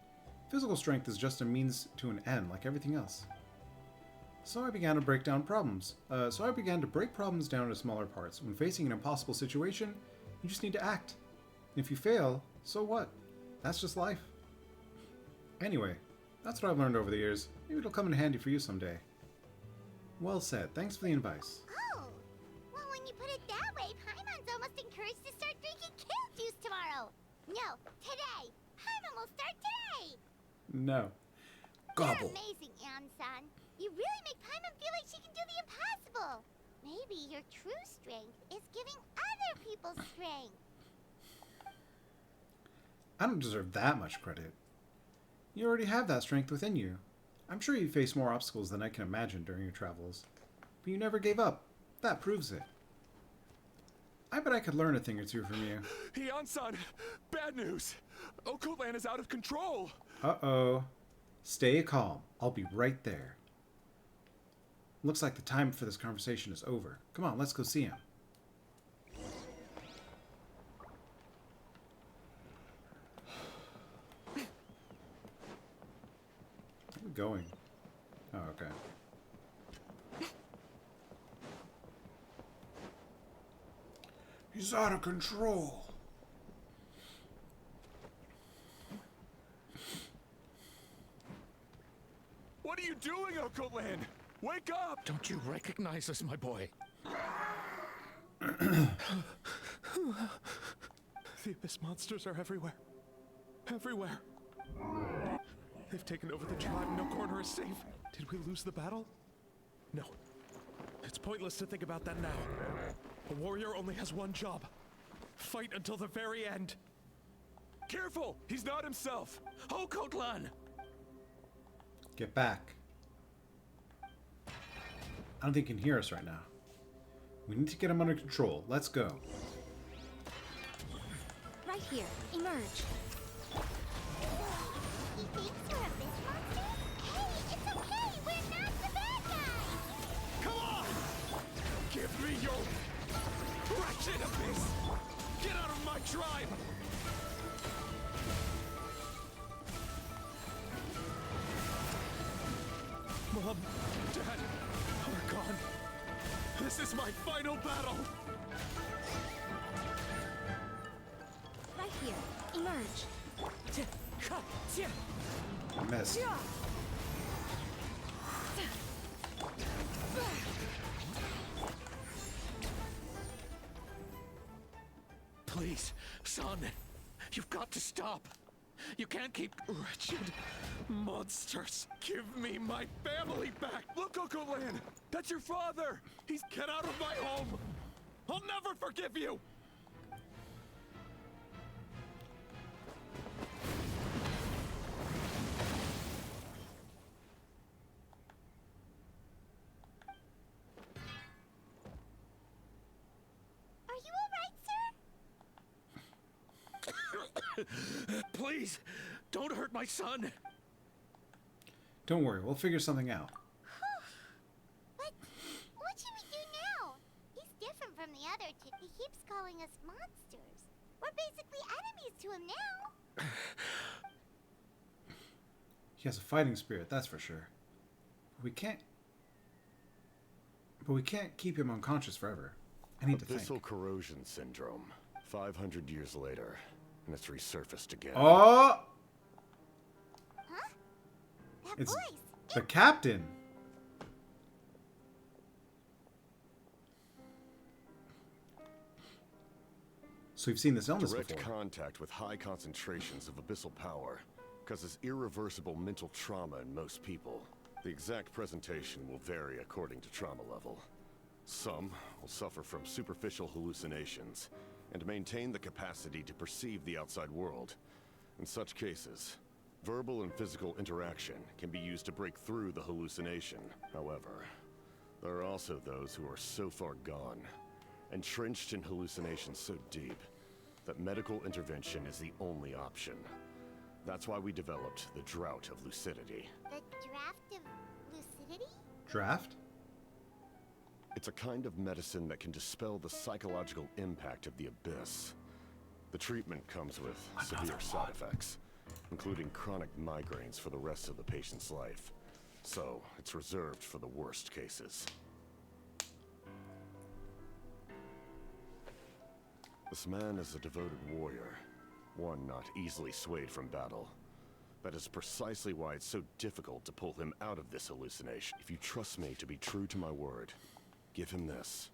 Physical strength is just a means to an end, like everything else. So I began to break problems down into smaller parts. When facing an impossible situation, you just need to act. If you fail, so what? That's just life. Anyway, that's what I've learned over the years. Maybe it'll come in handy for you someday. Well said. Thanks for the advice. Oh, well, when you put it that way, Paimon's almost encouraged to start drinking kale juice tomorrow. No, today. Paimon will start today. No. Gobble. You're amazing, Ansan. You really make Paimon feel like she can do the impossible. Maybe your true strength is giving other people strength. I don't deserve that much credit. You already have that strength within you. I'm sure you face more obstacles than I can imagine during your travels. But you never gave up. That proves it. I bet I could learn a thing or two from you. Ian-san! Bad news! Okoland is out of control! Uh-oh. Stay calm. I'll be right there. Looks like the time for this conversation is over. Come on, let's go see him. Where are we going? Oh, okay. He's out of control. What are you doing, Okoland? Wake up! Don't you recognize us, my boy? The Abyss monsters are everywhere. Everywhere. They've taken over the tribe. No corner is safe. Did we lose the battle? No. It's pointless to think about that now. A warrior only has one job. Fight until the very end. Careful! He's not himself! Okotlan! Get back. I don't think he can hear us right now. We need to get him under control. Let's go. Right here. Emerge. He thinks you're a Abyss monster? Hey, it's okay! We're not the bad guys! Come on! Give me your wretched abyss! Get out of my tribe! Mom, Dad, Archon. This is my final battle! Right here. Emerge. Missed. Please, son. You've got to stop. You can't keep... Wretched monsters! Give me my family back! Look, Okoland! That's your father! He's get out of my home! I'll never forgive you! Are you alright, sir? Please, don't hurt my son. Don't worry, we'll figure something out. What should we do now? He's different from the other two. He keeps calling us monsters. We're basically enemies used to him now. He has a fighting spirit, that's for sure. We can't keep him unconscious forever. I need to Abyssal think. corrosion syndrome. 500 years later, and it's resurfaced again. Oh! Huh? That It's voice. the captain. So you've seen this illness Direct before. contact with high concentrations of abyssal power causes irreversible mental trauma in most people. The exact presentation will vary according to trauma level. Some will suffer from superficial hallucinations and maintain the capacity to perceive the outside world. In such cases, verbal and physical interaction can be used to break through the hallucination. However, there are also those who are so far gone, entrenched in hallucinations so deep, that medical intervention is the only option. That's why we developed the Drought of Lucidity. The draft of lucidity? Draft? It's a kind of medicine that can dispel the psychological impact of the abyss. The treatment comes with severe side effects, including chronic migraines for the rest of the patient's life. So, it's reserved for the worst cases. This man is a devoted warrior, one not easily swayed from battle. That is precisely why it's so difficult to pull him out of this hallucination. If you trust me to be true to my word, give him this.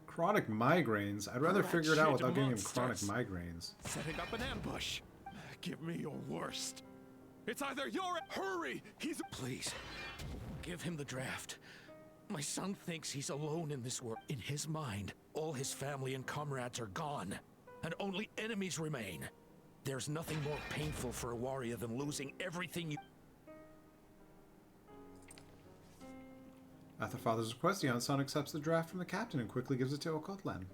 Chronic migraines? I'd rather figure it out without giving him chronic monsters. migraines. Setting up an ambush. Give me your worst. It's either your... Hurry! He's... Please, give him the draft. My son thinks he's alone in this world. In his mind, all his family and comrades are gone, and only enemies remain. There's nothing more painful for a warrior than losing everything you... At the father's request, the young son accepts the draft from the captain and quickly gives it to Okotlan.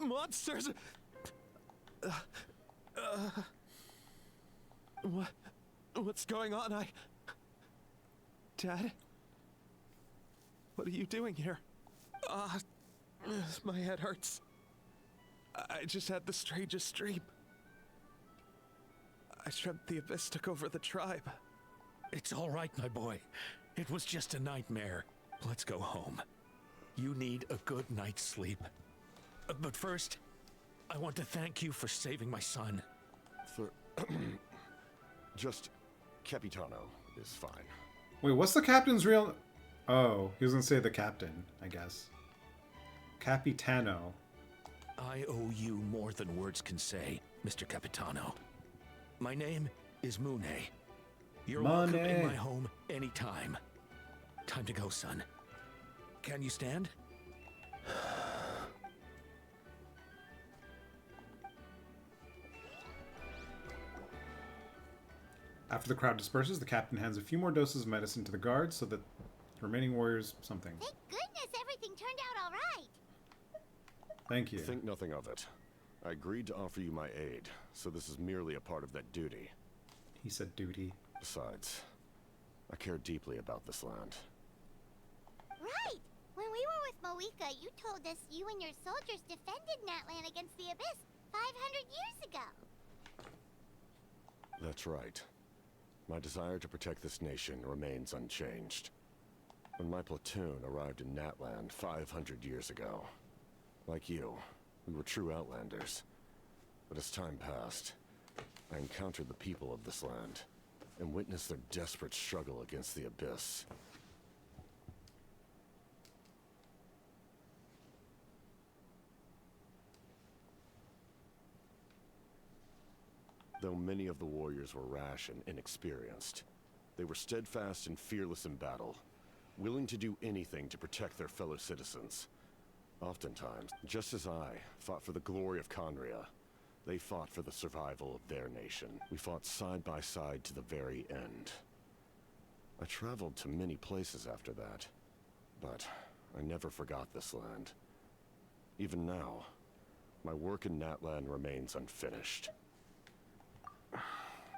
Monsters! What's going on? Dad? What are you doing here? My head hurts. I just had the strangest dream. I dreamt the Abyss took over the tribe. It's all right, my boy. It was just a nightmare. Let's go home. You need a good night's sleep. But first, I want to thank you for saving my son. Just Capitano is fine. Wait, what's the captain's real... Oh, he was going to say the captain, I guess. Capitano. I owe you more than words can say, Mr. Capitano. My name is Mune. You're welcome in my home anytime. Time to go, son. Can you stand? After the crowd disperses, the captain hands a few more doses of medicine to the guards so that the remaining warriors something. Thank goodness everything turned out all right. Thank you. Think nothing of it. I agreed to offer you my aid, so this is merely a part of that duty. He said duty. Besides, I care deeply about this land. Right! When we were with Moika, you told us you and your soldiers defended Natlan against the Abyss 500 years ago. That's right. My desire to protect this nation remains unchanged. When my platoon arrived in Natlan 500 years ago, like you, we were true outlanders. But as time passed, I encountered the people of this land and witnessed their desperate struggle against the Abyss. Though many of the warriors were rash and inexperienced, they were steadfast and fearless in battle, willing to do anything to protect their fellow citizens. Oftentimes, just as I fought for the glory of Conria, they fought for the survival of their nation. We fought side by side to the very end. I traveled to many places after that, but I never forgot this land. Even now, my work in Natlan remains unfinished.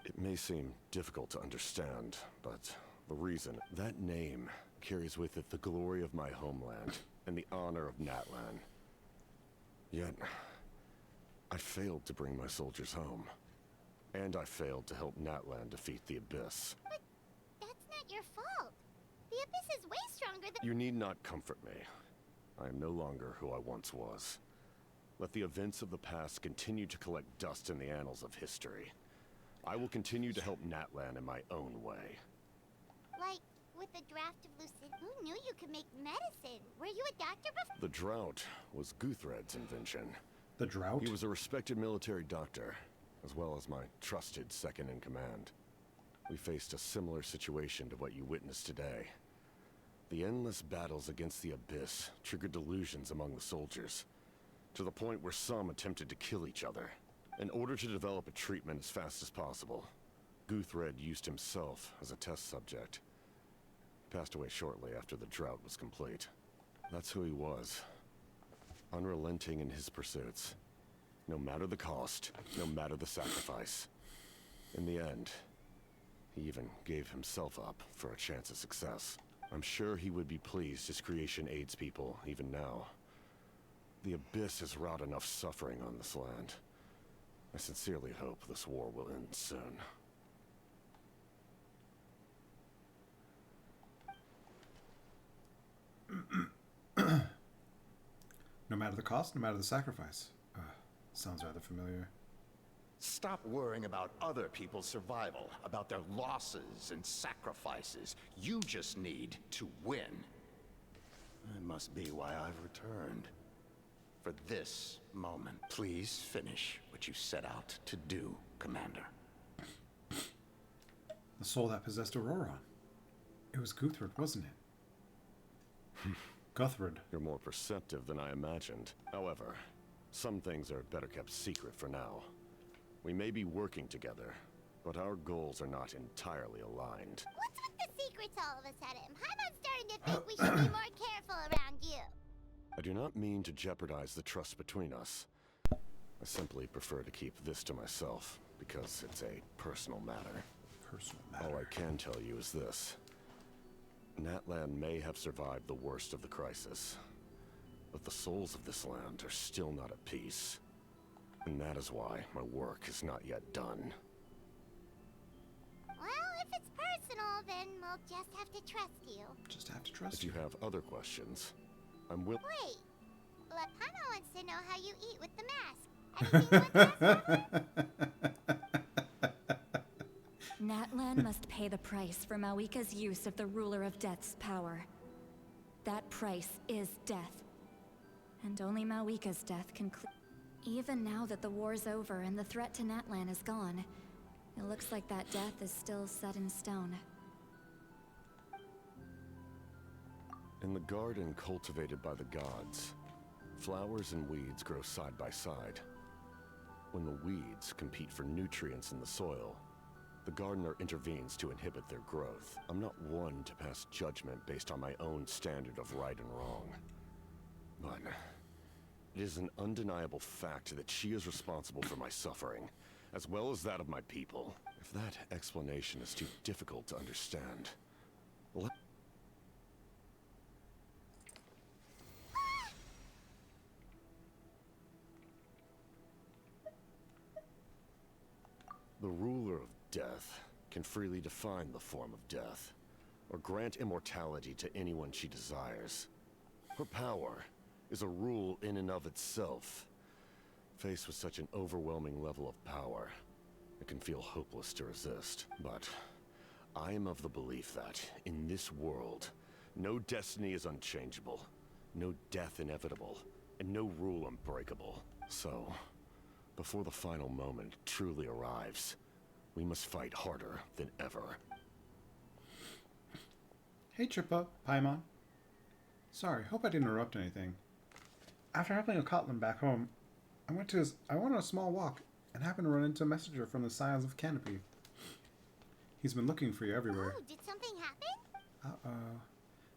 It may seem difficult to understand, but the reason, that name carries with it the glory of my homeland and the honor of Natlan. Yet, I failed to bring my soldiers home. And I failed to help Natlan defeat the Abyss. But that's not your fault. The Abyss is way stronger than— You need not comfort me. I am no longer who I once was. Let the events of the past continue to collect dust in the annals of history. I will continue to help Natlan in my own way. Like, with the draft of Lucid, who knew you could make medicine? Were you a doctor before? The drought was Guthred's invention. The drought? He was a respected military doctor, as well as my trusted second-in-command. We faced a similar situation to what you witnessed today. The endless battles against the Abyss triggered delusions among the soldiers, to the point where some attempted to kill each other. In order to develop a treatment as fast as possible, Guthred used himself as a test subject. He passed away shortly after the drought was complete. That's who he was. Unrelenting in his pursuits. No matter the cost, no matter the sacrifice. In the end, he even gave himself up for a chance of success. I'm sure he would be pleased his creation aids people even now. The Abyss has wrought enough suffering on this land. I sincerely hope this war will end soon. No matter the cost, no matter the sacrifice. Sounds rather familiar. Stop worrying about other people's survival, about their losses and sacrifices. You just need to win. That must be why I've returned. For this moment, please finish what you set out to do, Commander. The soul that possessed Aurora. It was Guthred, wasn't it? Guthred. You're more perceptive than I imagined. However, some things are better kept secret for now. We may be working together, but our goals are not entirely aligned. What's with the secrets all of a sudden? I'm starting to think we should be more careful around you. I do not mean to jeopardize the trust between us. I simply prefer to keep this to myself, because it's a personal matter. Personal matter. All I can tell you is this. Natlan may have survived the worst of the crisis, but the souls of this land are still not at peace. And that is why my work is not yet done. Well, if it's personal, then we'll just have to trust you. Just have to trust If you have other questions, I'm willing. Wait. Lapano wants to know how you eat with the mask. Anything with that? Natlan must pay the price for Mawika's use of the Ruler of Death's power. That price is death. And only Mawika's death can Even now that the war's over and the threat to Natlan is gone, it looks like that death is still set in stone. In the garden cultivated by the gods, flowers and weeds grow side by side. When the weeds compete for nutrients in the soil, the gardener intervenes to inhibit their growth. I'm not one to pass judgment based on my own standard of right and wrong. But it is an undeniable fact that she is responsible for my suffering, as well as that of my people. If that explanation is too difficult to understand, the ruler of death can freely define the form of death, or grant immortality to anyone she desires. Her power is a rule in and of itself. Faced with such an overwhelming level of power, it can feel hopeless to resist. But I am of the belief that, in this world, no destiny is unchangeable, no death inevitable, and no rule unbreakable. So, before the final moment truly arrives, we must fight harder than ever. Hey Trippa, Paimon. Sorry, hope I didn't interrupt anything. After helping a Cotland back home, I went on a small walk and happened to run into a messenger from the Scions of Canopy. He's been looking for you everywhere. Oh, did something happen? Uh-oh.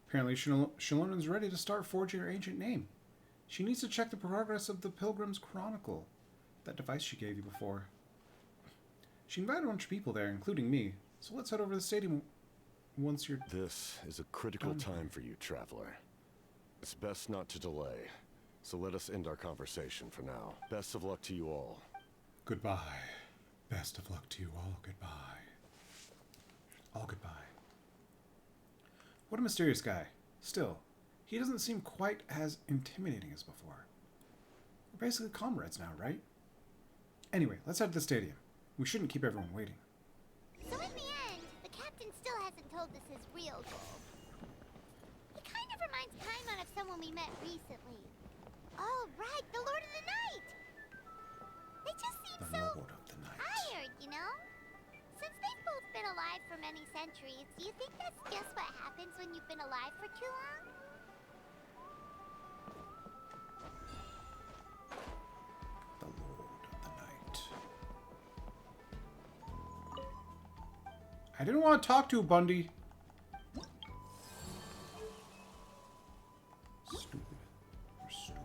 Apparently Shalonen's ready to start forging her ancient name. She needs to check the progress of the Pilgrim's Chronicle, that device she gave you before. She invited a bunch of people there, including me, so let's head over to the stadium once you're This is a critical time for you, Traveler. It's best not to delay. So let us end our conversation for now. Best of luck to you all. Goodbye. Best of luck to you all. Goodbye. All goodbye. What a mysterious guy. Still, he doesn't seem quite as intimidating as before. We're basically comrades now, right? Anyway, let's head to the stadium. We shouldn't keep everyone waiting. So in the end, the captain still hasn't told us his real goal. He kind of reminds Paimon of someone we met recently. Oh, right, the Lord of the Night! They just seem The so Lord of the Night. tired, you know? Since they've both been alive for many centuries, do you think that's just what happens when you've been alive for too long? The Lord of the Night. I didn't want to talk to you, Bundy. Stupid. You're stupid.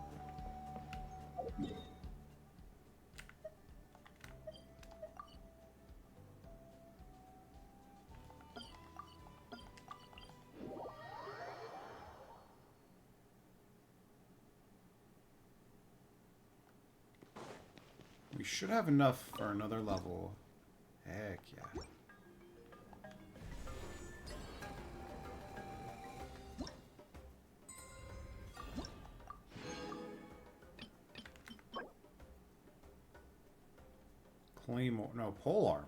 We should have enough for another level. Heck yeah. Claymore, no, polearm.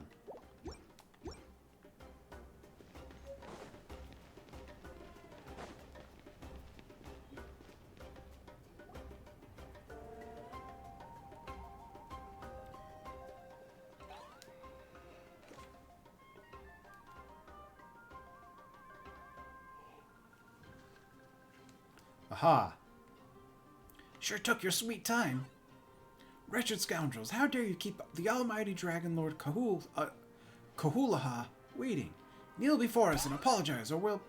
Aha! Sure took your sweet time. Wretched scoundrels, how dare you keep the almighty Dragon Lord Kahulaha waiting? Kneel before us and apologize, or we'll...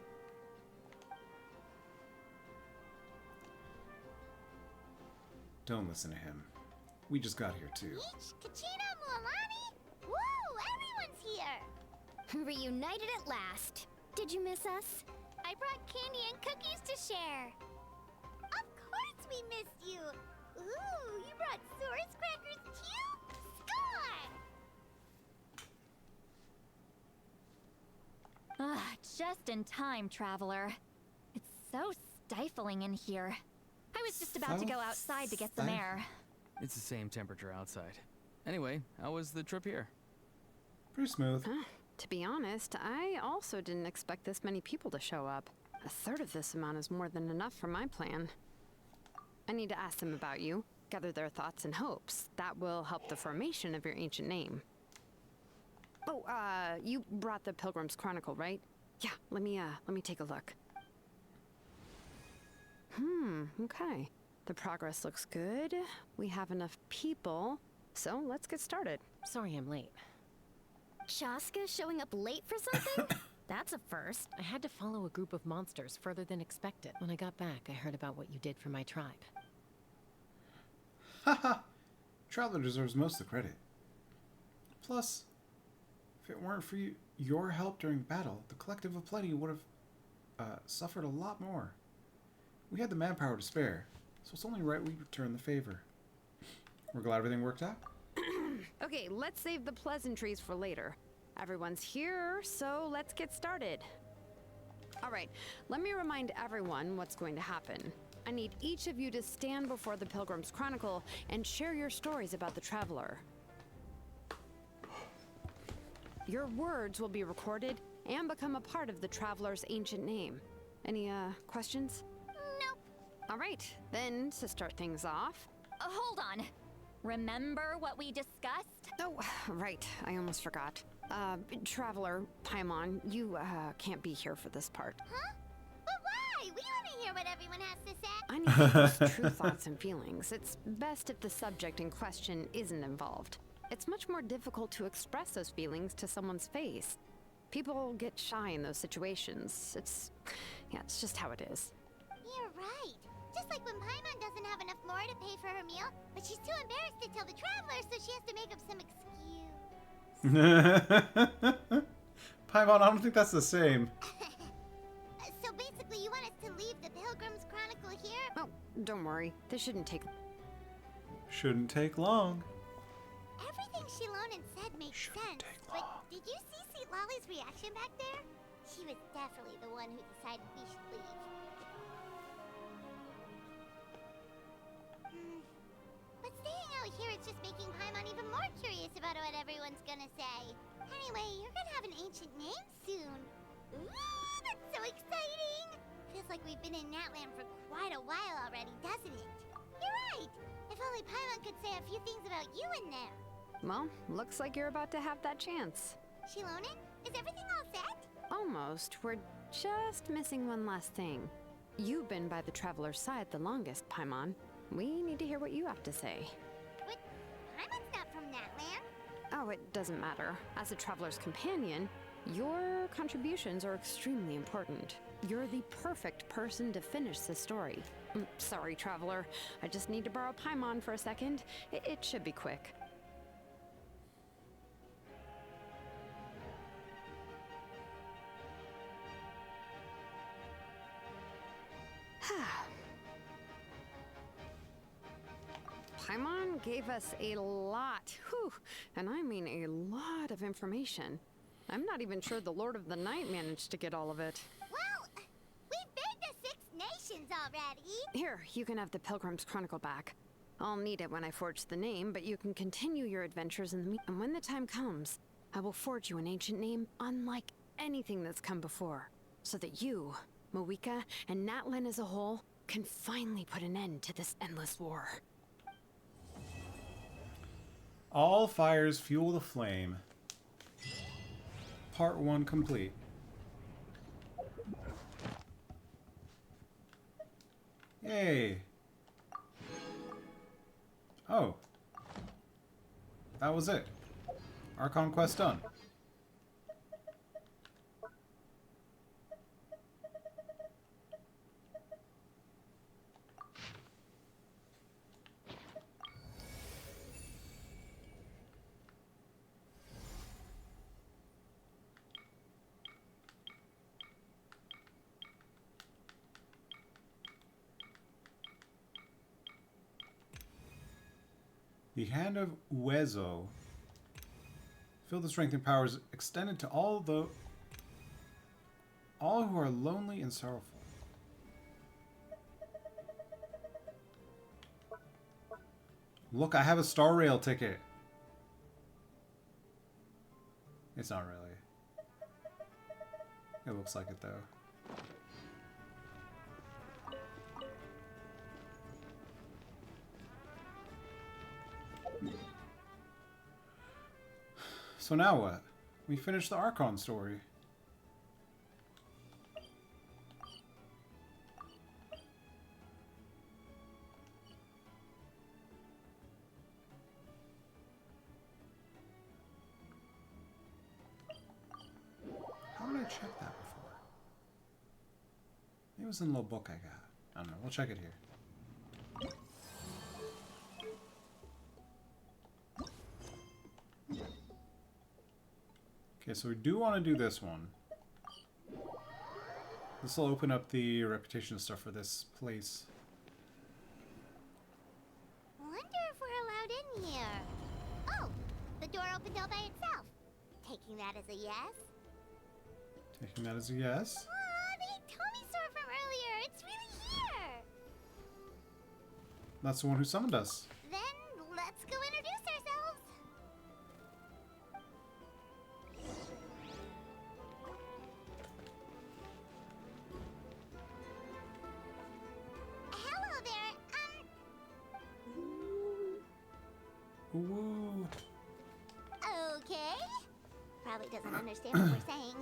Don't listen to him. We just got here, too. Each Kachina Mualani? Woo! Everyone's here! Reunited at last. Did you miss us? I brought candy and cookies to share. Of course we missed you. Ooh, you brought Source crackers too? Score! Ah, just in time, traveler. It's so stifling in here. I was just about to go outside to get some air. It's the same temperature outside. Anyway, how was the trip here? Pretty smooth. To be honest, I also didn't expect this many people to show up. A third of this amount is more than enough for my plan. I need to ask them about you, gather their thoughts and hopes. That will help the formation of your ancient name. Oh, you brought the Pilgrim's Chronicle, right? Yeah, let me take a look. Okay. The progress looks good. We have enough people, so let's get started. Sorry I'm late. Shaska showing up late for something? That's a first. I had to follow a group of monsters further than expected. When I got back, I heard about what you did for my tribe. Haha! Traveler deserves most of the credit. Plus, if it weren't for your help during battle, the Collective of Plenty would have suffered a lot more. We had the manpower to spare, so it's only right we return the favor. We're glad everything worked out. Okay, let's save the pleasantries for later. Everyone's here, so let's get started. All right, let me remind everyone what's going to happen. I need each of you to stand before the Pilgrim's Chronicle and share your stories about the Traveler. Your words will be recorded and become a part of the Traveler's ancient name. Any, questions? Nope. All right, then, to start things off... Hold on. Remember what we discussed? Oh, right, I almost forgot. Traveler, Paimon, you, can't be here for this part. Huh? But why? We want to hear what everyone has to say. I need people's true thoughts and feelings. It's best if the subject in question isn't involved. It's much more difficult to express those feelings to someone's face. People get shy in those situations. It's just how it is. You're right. Just like when Paimon doesn't have enough more to pay for her meal, but she's too embarrassed to tell the traveler, so she has to make up some excuse. Paimon, I don't think that's the same. So basically, you want us to leave the Pilgrim's Chronicle here? Oh, Don't worry, this shouldn't take... Shouldn't take long. Everything Shilonen said makes sense, but did you see St. Lolly's reaction back there? She was definitely the one who decided we should leave. But staying out here is just making Paimon even more curious about what everyone's gonna say. Anyway, you're gonna have an ancient name soon. Ooh, that's so exciting! Feels like we've been in Natland for quite a while already, doesn't it? You're right! If only Paimon could say a few things about you in there. Well, looks like you're about to have that chance. Shilonen, is everything all set? Almost. We're just missing one last thing. You've been by the Traveler's side the longest, Paimon. We need to hear what you have to say. But Paimon's not from Natland. Oh, it doesn't matter. As a Traveler's companion, your contributions are extremely important. You're the perfect person to finish the story. Sorry, Traveler. I just need to borrow Paimon for a second. It should be quick. Paimon gave us a lot, and I mean a lot of information. I'm not even sure the Lord of the Night managed to get all of it. Well, we've been to 6 nations already. Here, you can have the Pilgrim's Chronicle back. I'll need it when I forge the name, but you can continue your adventures in the and when the time comes, I will forge you an ancient name unlike anything that's come before, so that you, Moeka, and Natlan as a whole can finally put an end to this endless war. All fires fuel the flame. Part 1 complete. Yay. Oh. That was it. Archon quest done. The Hand of Uezo. Feel the strength and powers extended to all who are lonely and sorrowful. Look, I have a Star Rail ticket. It's not really. It looks like it though. So now what? We finished the Archon story. How did I check that before? It was in the little book I got. I don't know. We'll check it here. Okay, so we do want to do this one. This will open up the reputation stuff for this place. Wonder if we're allowed in here. Oh, the door opened all by itself. Taking that as a yes? Taking that as a yes. Aw, the Tomisaur from earlier. It's really here. That's the one who summoned us. Then let's go introduce ourselves. Hello there. Ooh. Okay. Probably doesn't understand what we're saying.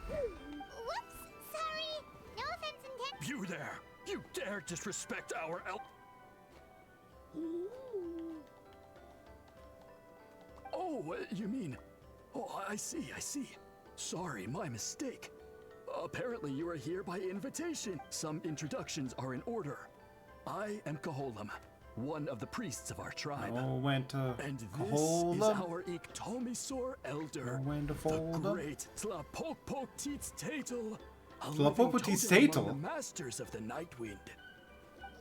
Whoops. Sorry. No offense intended. You there! You dare disrespect our Oh, you mean... Oh, I see. Sorry, my mistake. Apparently you are here by invitation. Some introductions are in order. I am Kaholam, one of the priests of our tribe. And this Kaholam is our Iktomisor elder, the great Tlapopotitstatel, a living totem among the masters of the Night Wind.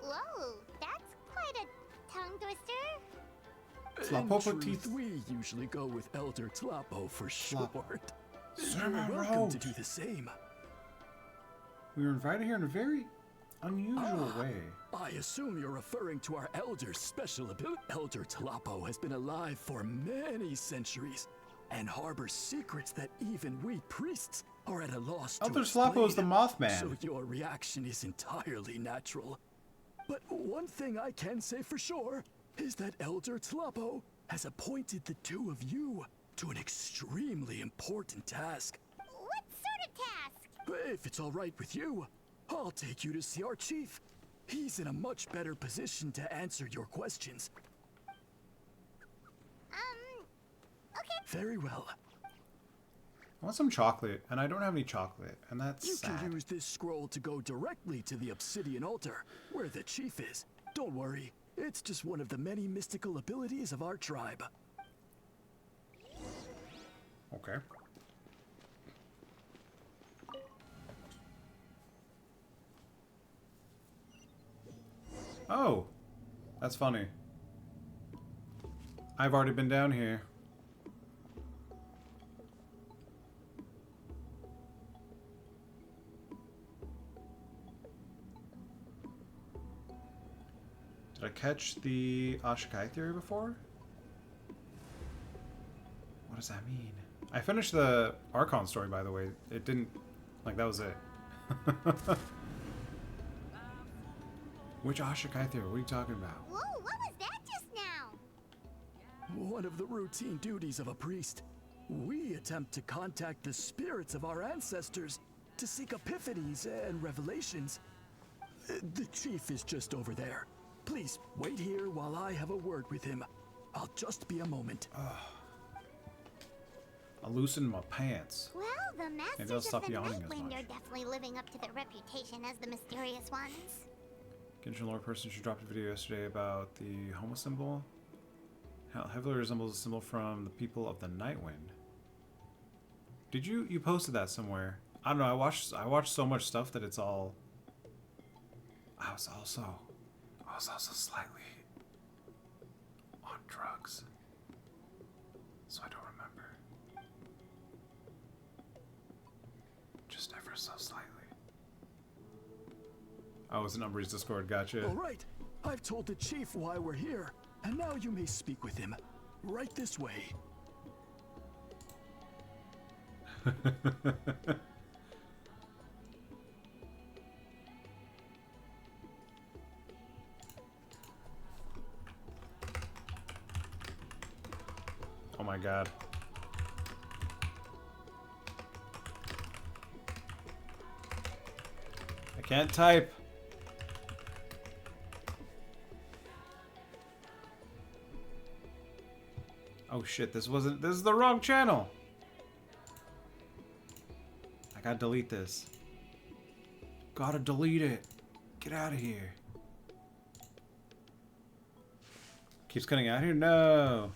Whoa, that's quite a tongue twister. In Tlapopo truth, teeth. we usually go with Elder Tlapo for short. Sir, You're my welcome robe. to do the same. We were invited here in a very unusual way. I assume you're referring to our Elder's special ability. Elder Tlapo has been alive for many centuries and harbors secrets that even we priests are at a loss to Elder explain. Slapo is the Mothman. So your reaction is entirely natural. But one thing I can say for sure is that Elder Tlapo has appointed the two of you to an extremely important task. What sort of task? If it's all right with you, I'll take you to see our chief. He's in a much better position to answer your questions. Okay. Very well. I want some chocolate, and I don't have any chocolate, and that's You sad. can use this scroll to go directly to the obsidian altar, where the chief is. Don't worry, it's just one of the many mystical abilities of our tribe. Okay. Oh, that's funny. I've already been down here. Did I catch the Ashikai theory before? What does that mean? I finished the Archon story, by the way. It didn't... Like, that was it. Which Ashikai theory? What are you talking about? Whoa, what was that just now? One of the routine duties of a priest. We attempt to contact the spirits of our ancestors to seek epiphanies and revelations. The chief is just over there. Please wait here while I have a word with him. I'll just be a moment. I'll loosen my pants. Well, the Maybe I'll masters of stop the yawning as Nightwind much. are definitely living up to their reputation as the mysterious ones. Genshin lore person, she dropped a video yesterday about the Homo symbol. How it heavily resembles a symbol from the people of the Nightwind. Did you posted that somewhere? I don't know. I watched so much stuff that it's all. I was also slightly on drugs, so I don't remember. Just ever so slightly. Oh, it's an Umbree's Discord. Gotcha. All right. I've told the chief why we're here, and now you may speak with him. Right this way. Oh my god. I can't type. Oh shit, this is the wrong channel. I gotta delete this. Gotta delete it. Get out of here. Keeps cutting out here? No.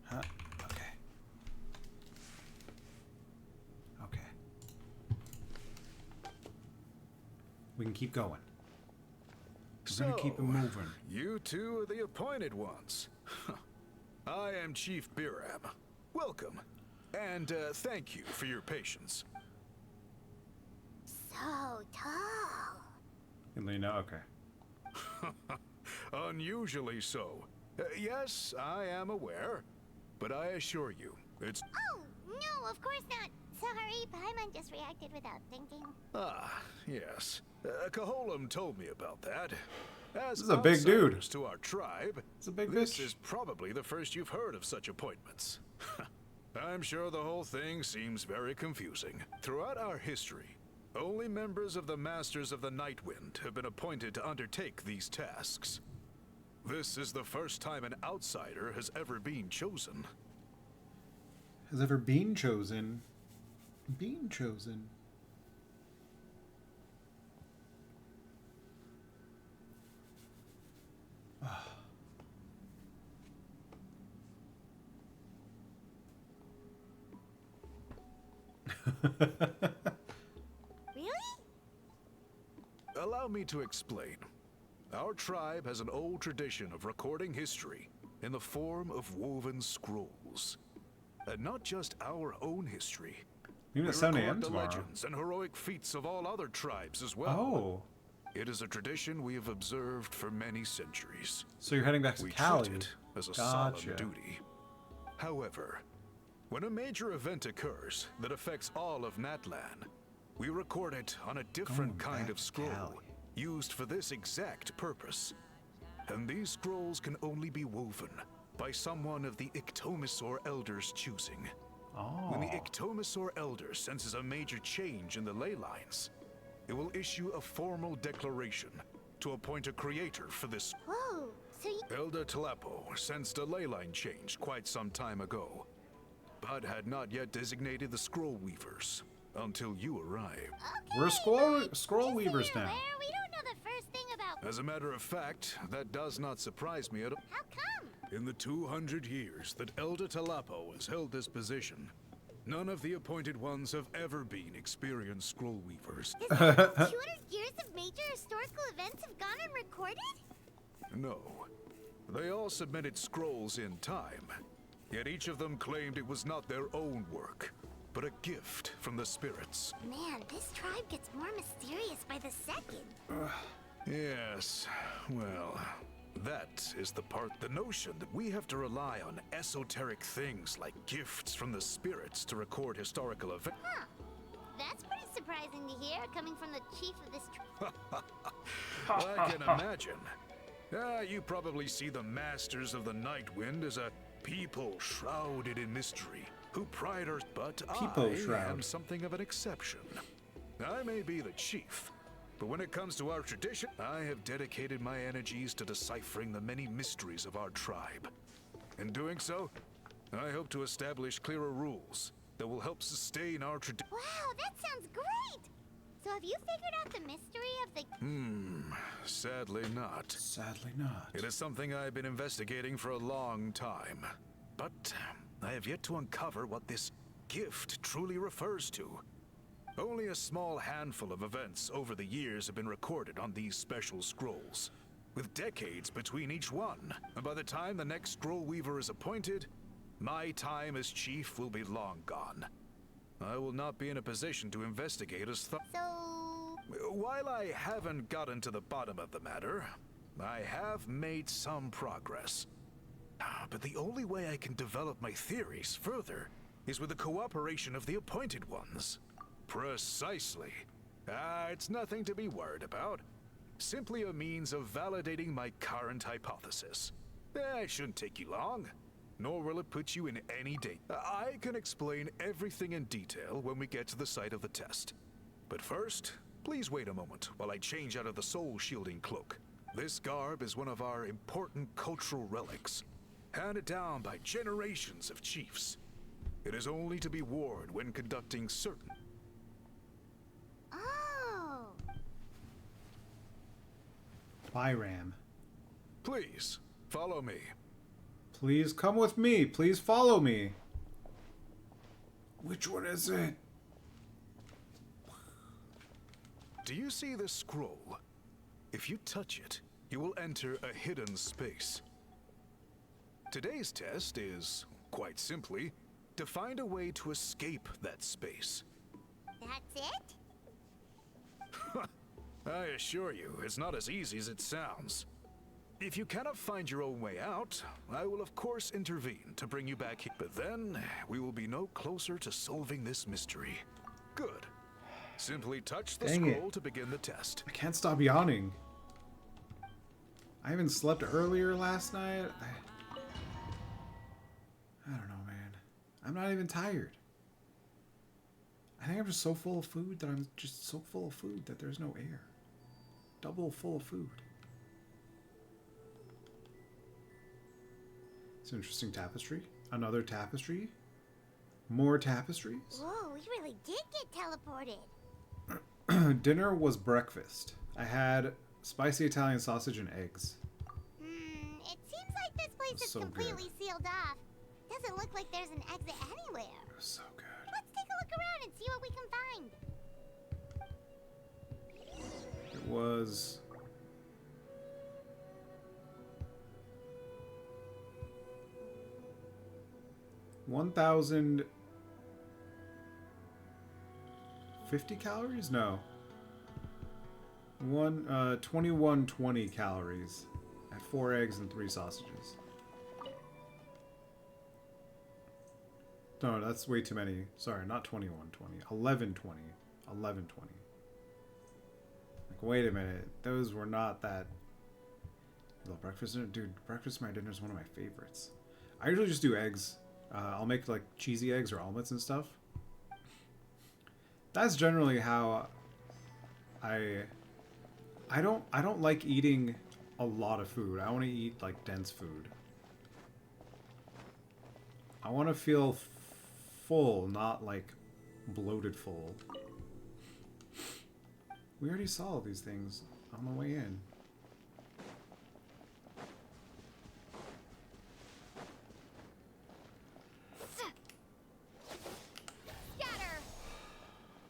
Huh? Okay. Okay. We can keep going. We're gonna keep it moving. You two are the appointed ones. I am Chief Biram. Welcome. And thank you for your patience. So tall. Elena, okay. Unusually so. Yes, I am aware. But I assure you, it's... Oh, no, of course not. Sorry, Paimon just reacted without thinking. Ah, yes. Caholam told me about that. As This is a big dude. outsiders to our tribe, It's a big this bitch. is probably the first you've heard of such appointments. I'm sure the whole thing seems very confusing. Throughout our history, only members of the Masters of the Nightwind have been appointed to undertake these tasks. This is the first time an outsider has ever been chosen. Has ever been chosen? Been chosen. Really? Allow me to explain. Our tribe has an old tradition of recording history in the form of woven scrolls. And not just our own history. Even We at 7 a.m. record the tomorrow. legends and heroic feats of all other tribes as well. Oh. It is a tradition we have observed for many centuries. So you're heading back to We Cali. treat it as a Gotcha. solemn duty. However, when a major event occurs that affects all of Natlan, we record it on a different Going kind back of to scroll Cali. used for this exact purpose. And these scrolls can only be woven by someone of the Ictomisaur Elders' choosing. Oh. When the Ictomisaur Elder senses a major change in the ley lines, it will issue a formal declaration to appoint a creator for this. Whoa, so you... Elder Talapo sensed a ley line change quite some time ago, but had not yet designated the Scroll Weavers until you arrived. Okay, We're scroll weavers so you're now. aware, we don't know the first thing about... As a matter of fact, that does not surprise me at all. How come? In the 200 years that Elder Talapo has held this position, none of the appointed ones have ever been experienced scroll weavers. 200 years of major historical events have gone unrecorded? No. They all submitted scrolls in time, yet each of them claimed it was not their own work, but a gift from the spirits. Man, this tribe gets more mysterious by the second. Yes, well, that is the part, the notion that we have to rely on esoteric things like gifts from the spirits to record historical events. Huh. That's pretty surprising to hear, coming from the chief of this tribe. I can imagine. You probably see the Masters of the Nightwind as a people shrouded in mystery, who pride ourselves, but People I shroud. am something of an exception. I may be the chief, but when it comes to our tradition, I have dedicated my energies to deciphering the many mysteries of our tribe. In doing so, I hope to establish clearer rules that will help sustain our tradition. Wow, that sounds great! So have you figured out the mystery of the... Sadly not. Sadly not. It is something I've been investigating for a long time, but I have yet to uncover what this gift truly refers to. Only a small handful of events over the years have been recorded on these special scrolls, with decades between each one. And by the time the next scroll weaver is appointed, my time as chief will be long gone. I will not be in a position to investigate as So... While I haven't gotten to the bottom of the matter, I have made some progress. But the only way I can develop my theories further is with the cooperation of the appointed ones. Precisely. It's nothing to be worried about. Simply a means of validating my current hypothesis. It shouldn't take you long, nor will it put you in any danger. I can explain everything in detail when we get to the site of the test. But first, please wait a moment while I change out of the soul-shielding cloak. This garb is one of our important cultural relics, handed down by generations of chiefs. It is only to be worn when conducting certain... Oh! Byram. Please, follow me. Please come with me. Please follow me. Which one is it? Do you see this scroll? If you touch it, you will enter a hidden space. Today's test is, quite simply, to find a way to escape that space. That's it? I assure you, it's not as easy as it sounds. If you cannot find your own way out, I will of course intervene to bring you back here. But then, we will be no closer to solving this mystery. Good. Simply touch the Dang scroll it. to begin the test. I can't stop yawning. I even slept earlier last night. I don't know, man. I'm not even tired. I think I'm just so full of food that I'm just so full of food that there's no air. Double full of food. It's an interesting tapestry. Another tapestry. More tapestries. Whoa, we really did get teleported. Dinner was breakfast. I had spicy Italian sausage and eggs. It seems like this place is So completely sealed off. Doesn't look like there's an exit anywhere. So good. Let's take a look around and see what we can find. It was... $1,050 calories? No. 2120 calories at 4 eggs and 3 sausages. No, that's way too many. Sorry, not 2120. 1120. 1120. Like, wait a minute. Those were not that... Little breakfast dinner? Dude, breakfast my dinner is one of my favorites. I usually just do eggs. I'll make like cheesy eggs or omelets and stuff. That's generally how I don't like eating a lot of food. I want to eat like dense food. I want to feel full, not like bloated full. We already saw all these things on the way in.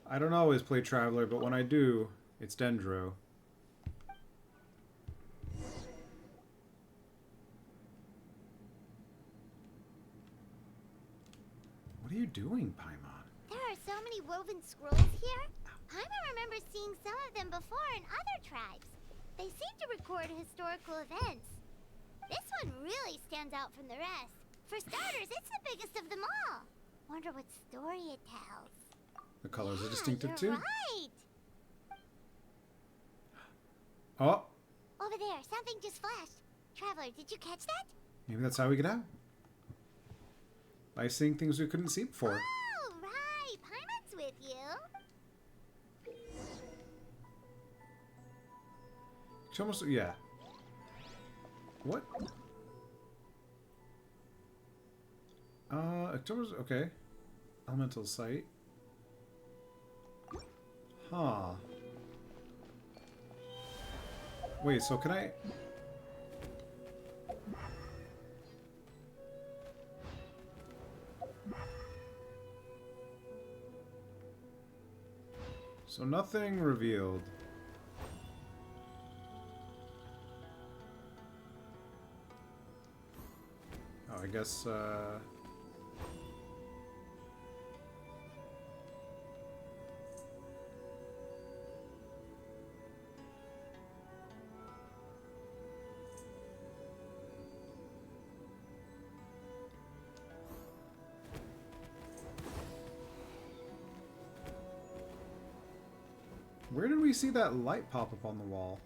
I don't always play Traveler, but when I do, it's Dendro. What are you doing, Paimon? There are so many woven scrolls here. Paimon remembers seeing some of them before in other tribes. They seem to record historical events. This one really stands out from the rest. For starters, it's the biggest of them all. Wonder what story it tells. The colors are distinctive too. Right. Oh, Over there, something just flashed. Traveler, did you catch that? maybe that's how we get out. By seeing things we couldn't see before. Oh, right. Paimon's with you. It's almost, yeah. What? It's almost, okay. Elemental sight. Huh. Wait, so can I... So nothing revealed. Oh, I guess, where did we see that light pop up on the wall?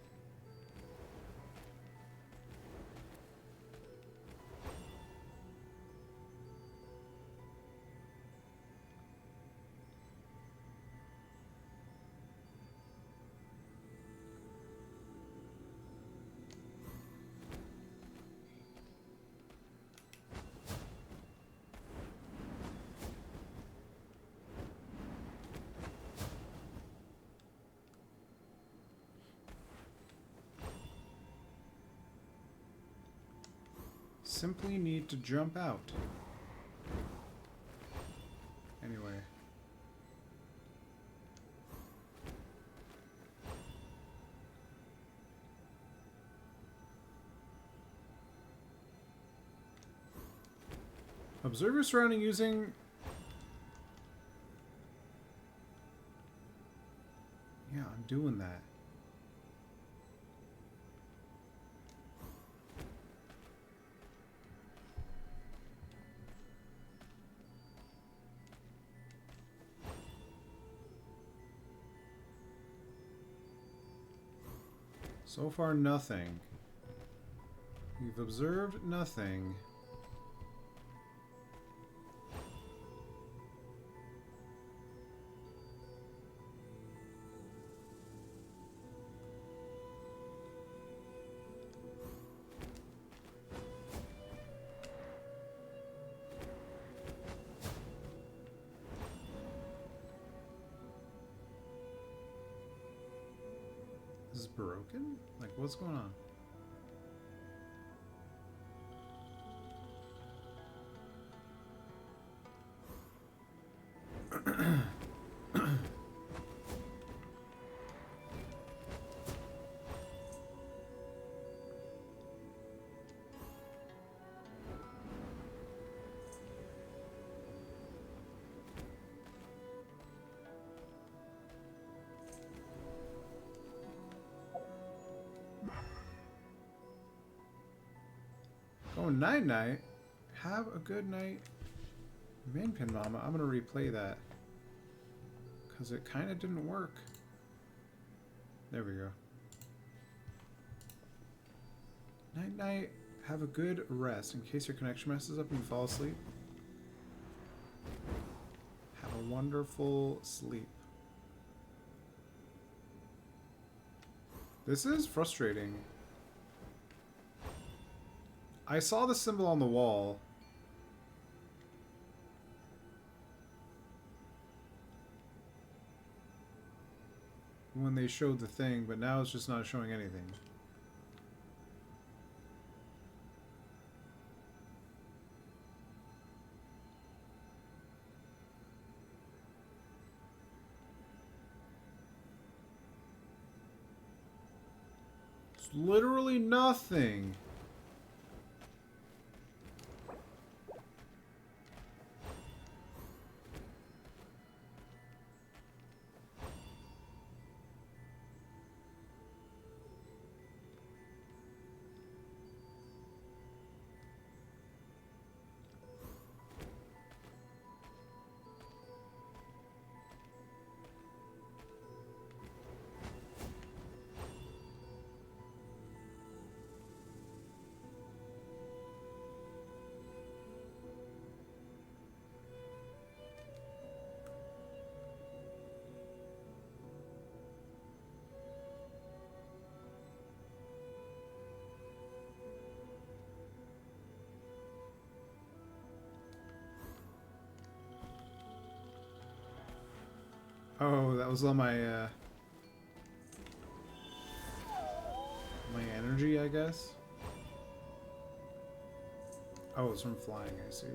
Simply need to jump out. Anyway. Observe your surrounding using... Yeah, I'm doing that. So far, nothing. We've observed nothing. This is broken? Like, what's going on? night night. Have a good night. Main pin mama. I'm gonna replay that. Because it kind of didn't work. There we go. Night night. Have a good rest. In case your connection messes up and you fall asleep. Have a wonderful sleep. This is frustrating. I saw the symbol on the wall. When they showed the thing, but now it's just not showing anything. It's literally nothing. Oh, that was on my my energy, I guess. Oh, it's from flying, I see.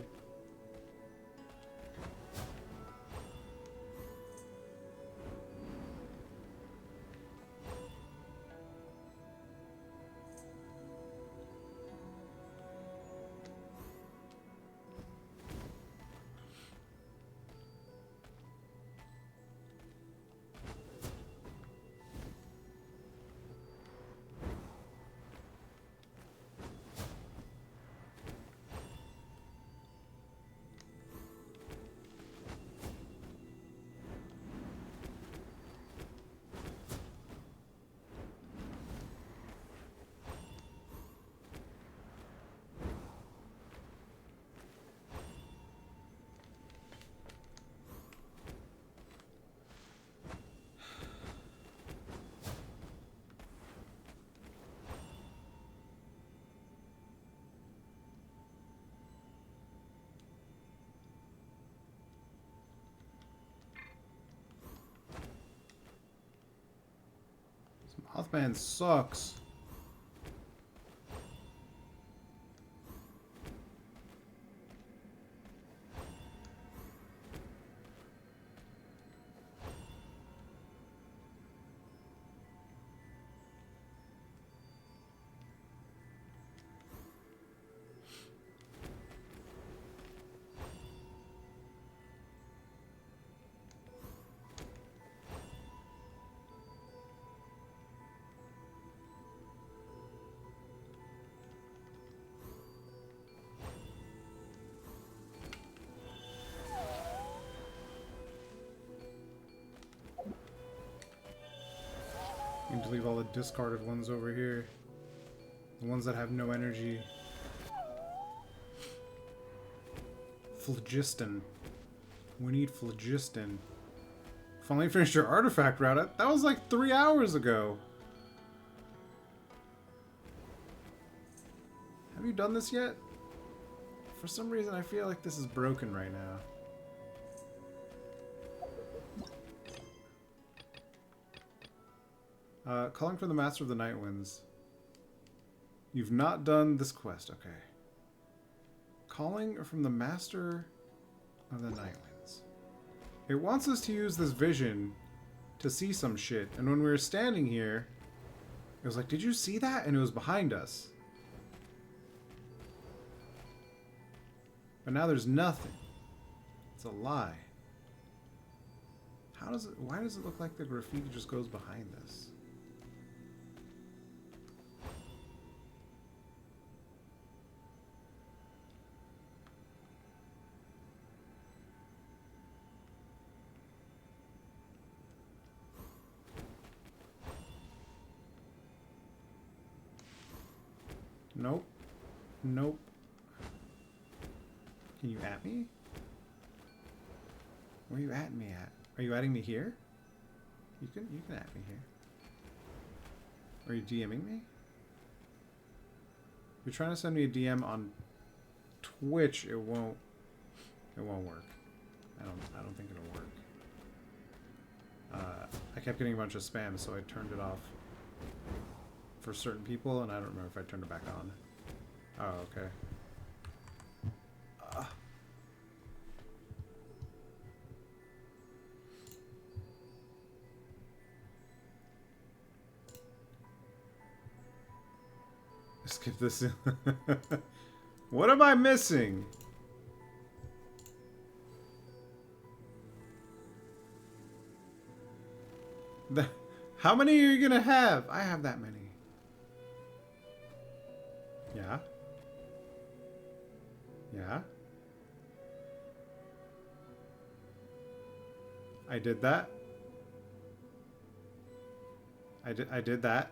Mothman sucks. Need to leave all the discarded ones over here. The ones that have no energy. Phlogiston. We need phlogiston. Finally finished your artifact route. That was like 3 hours ago. Have you done this yet? For some reason I feel like this is broken right now. Calling for the Master of the Night Winds. You've not done this quest. Okay. Calling from the Master of the Night Winds. It wants us to use this vision to see some shit. And when we were standing here, it was like, did you see that? And it was behind us. But now there's nothing. It's a lie. How does it... Why does it look like the graffiti just goes behind us? Nope. Nope. Can you at me? Where are you at me at? Are you adding me here? You can at me here. Are you DMing me? If you're trying to send me a DM on Twitch, it won't work. I don't think it'll work. I kept getting a bunch of spam, so I turned it off for certain people, and I don't remember if I turned it back on. Oh, okay. Skip this. What am I missing? How many are you gonna have? I have that many. Yeah. Yeah. I did that. I did that.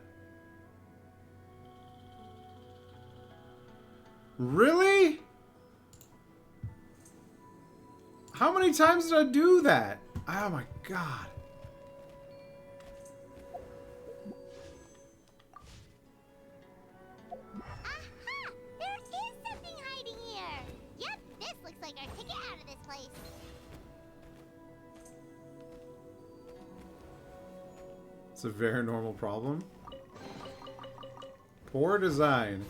Really? How many times did I do that? Oh my god. Aha! There is something hiding here! Yep, this looks like our ticket out of this place. It's a very normal problem. Poor design.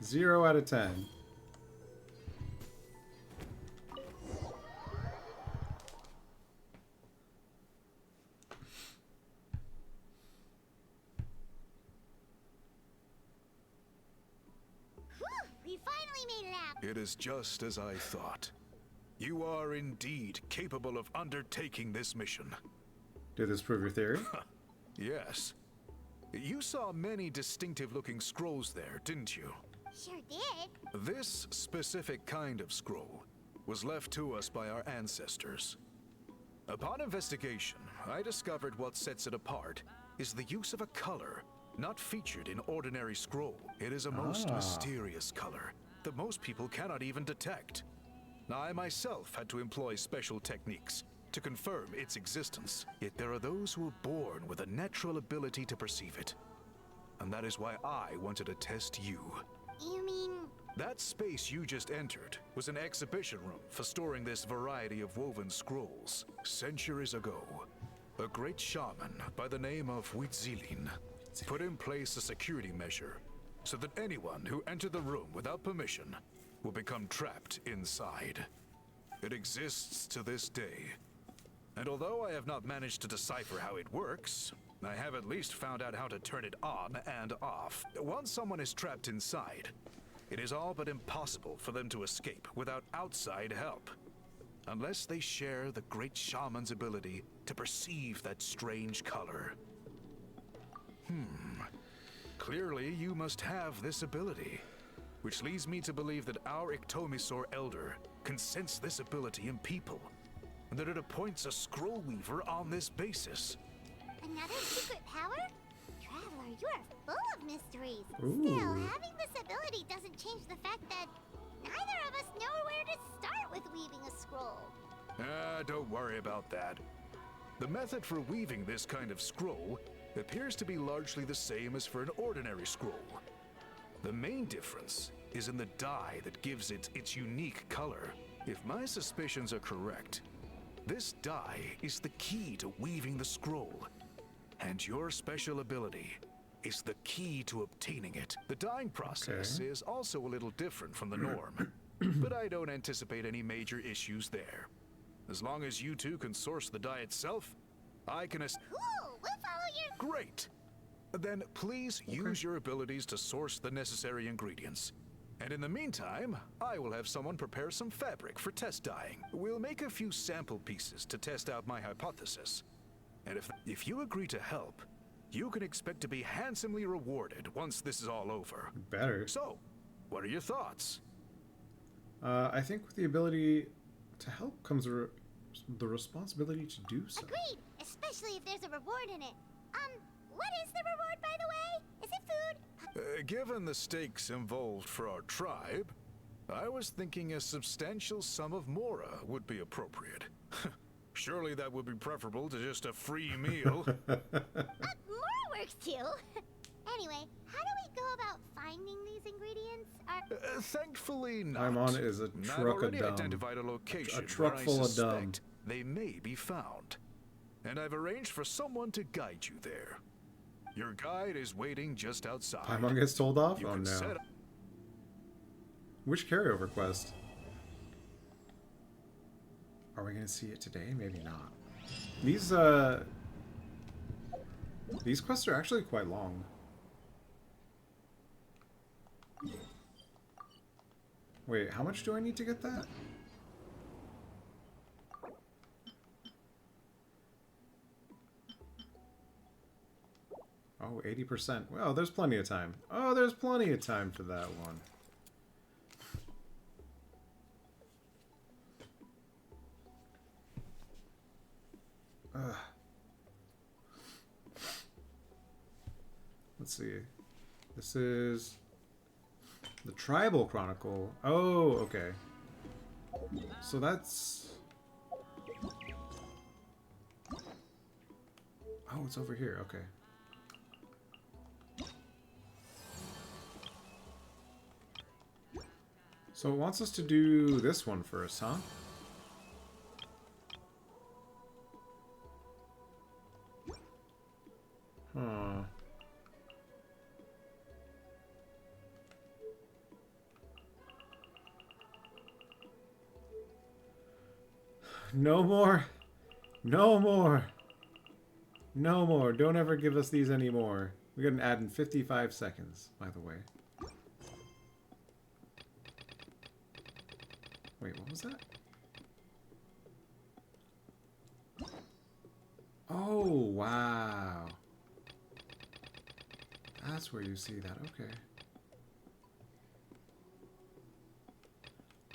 0 out of 10. We finally made it out! It is just as I thought. You are indeed capable of undertaking this mission. Did this prove your theory? Yes. You saw many distinctive-looking scrolls there, didn't you? Sure did. This specific kind of scroll was left to us by our ancestors. Upon investigation, I discovered what sets it apart is the use of a color not featured in ordinary scroll. It is a most mysterious color that most people cannot even detect. I myself had to employ special techniques to confirm its existence. Yet there are those who are born with a natural ability to perceive it. And that is why I wanted to test you. You mean... That space you just entered was an exhibition room for storing this variety of woven scrolls. Centuries ago, a great shaman by the name of Witzilin put in place a security measure so that anyone who entered the room without permission will become trapped inside. It exists to this day. And although I have not managed to decipher how it works, I have at least found out how to turn it on and off. Once someone is trapped inside, it is all but impossible for them to escape without outside help. Unless they share the great shaman's ability to perceive that strange color. Clearly you must have this ability, which leads me to believe that our Ictomisaur Elder can sense this ability in people, and that it appoints a scroll weaver on this basis. Another secret power? Traveler, you are full of mysteries. Ooh. Still, having this ability doesn't change the fact that neither of us know where to start with weaving a scroll. Don't worry about that. The method for weaving this kind of scroll appears to be largely the same as for an ordinary scroll. The main difference is in the dye that gives it its unique color. If my suspicions are correct, this dye is the key to weaving the scroll, and your special ability is the key to obtaining it. The dyeing process is also a little different from the norm, but I don't anticipate any major issues there. As long as you two can source the dye itself, I can Cool, we'll follow your... Great! Then please use your abilities to source the necessary ingredients. And in the meantime, I will have someone prepare some fabric for test dyeing. We'll make a few sample pieces to test out my hypothesis. And if you agree to help, you can expect to be handsomely rewarded once this is all over. Better. So, what are your thoughts? I think with the ability to help comes the responsibility to do so. Agreed, especially if there's a reward in it. What is the reward, by the way? Is it food? Given the stakes involved for our tribe, I was thinking a substantial sum of mora would be appropriate. Surely that would be preferable to just a free meal. Mora works too. Anyway, how do we go about finding these ingredients? Thankfully not. I'm on it is a I've truck of already dumb. identified a location A truck where I full of suspect dumb. they may be found. And I've arranged for someone to guide you there. Your guide is waiting just outside. Paimon gets told off? You Oh can no. set up- Which carryover quest? Are we gonna see it today? Maybe not. These quests are actually quite long. Wait, how much do I need to get that? Oh, 80%. Well, there's plenty of time. Oh, there's plenty of time for that one. Ugh. Let's see. This is the Tribal Chronicle. Oh, okay. So that's... Oh, it's over here. Okay. So it wants us to do this one first, huh? Huh. No more. No more. No more. Don't ever give us these anymore. We got an ad in 55 seconds, by the way. Wait, what was that? Oh, wow. That's where you see that. Okay.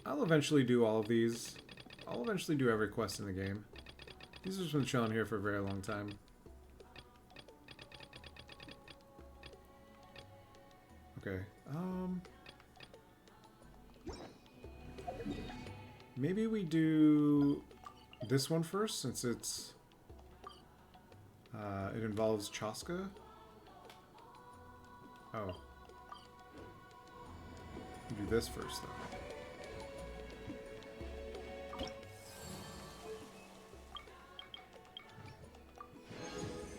I'll eventually do all of these. I'll eventually do every quest in the game. These have just been chilling here for a very long time. Okay. Maybe we do this one first, since it's it involves Chaska. Oh. Do this first, though.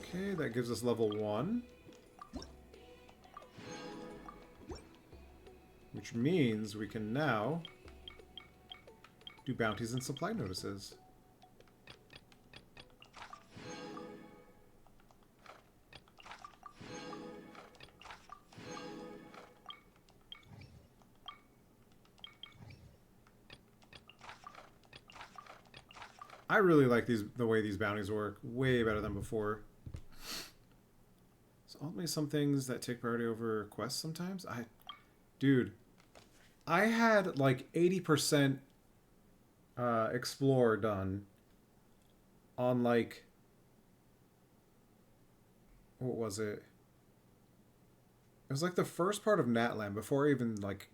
Okay, that gives us level 1. Which means we can now do bounties and supply notices. I really like the way these bounties work. Way better than before. So ultimately some things that take priority over quests sometimes. Dude, I had like 80% explore done on like, what was it? It was like the first part of Natlan before I even like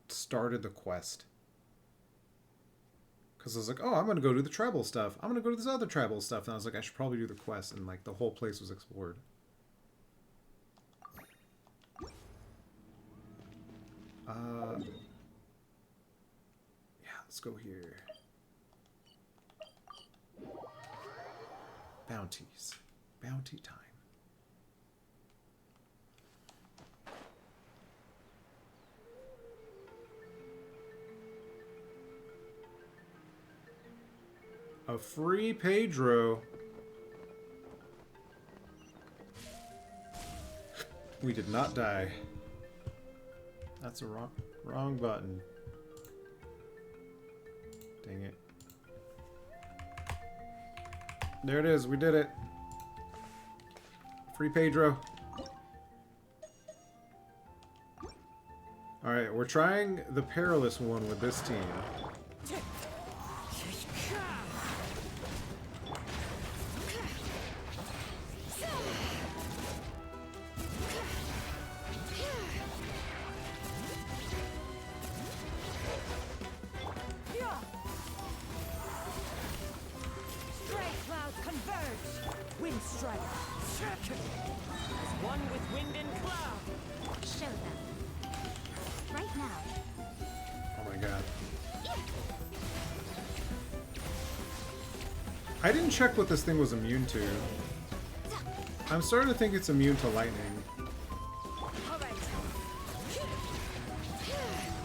started the quest. Because I was like, oh, I'm going to go do the tribal stuff. I'm going to go do this other tribal stuff. And I was like, I should probably do the quest. And like the whole place was explored. Yeah, let's go here. Bounties. Bounty time. A free Pedro. We did not die. That's a wrong button. Dang it. There it is. We did it. Free Pedro. Alright, we're trying the perilous one with this team. Wind strike. As one with wind and cloud. Show them. Right now. Oh my god. I didn't check what this thing was immune to. I'm starting to think it's immune to lightning. All right.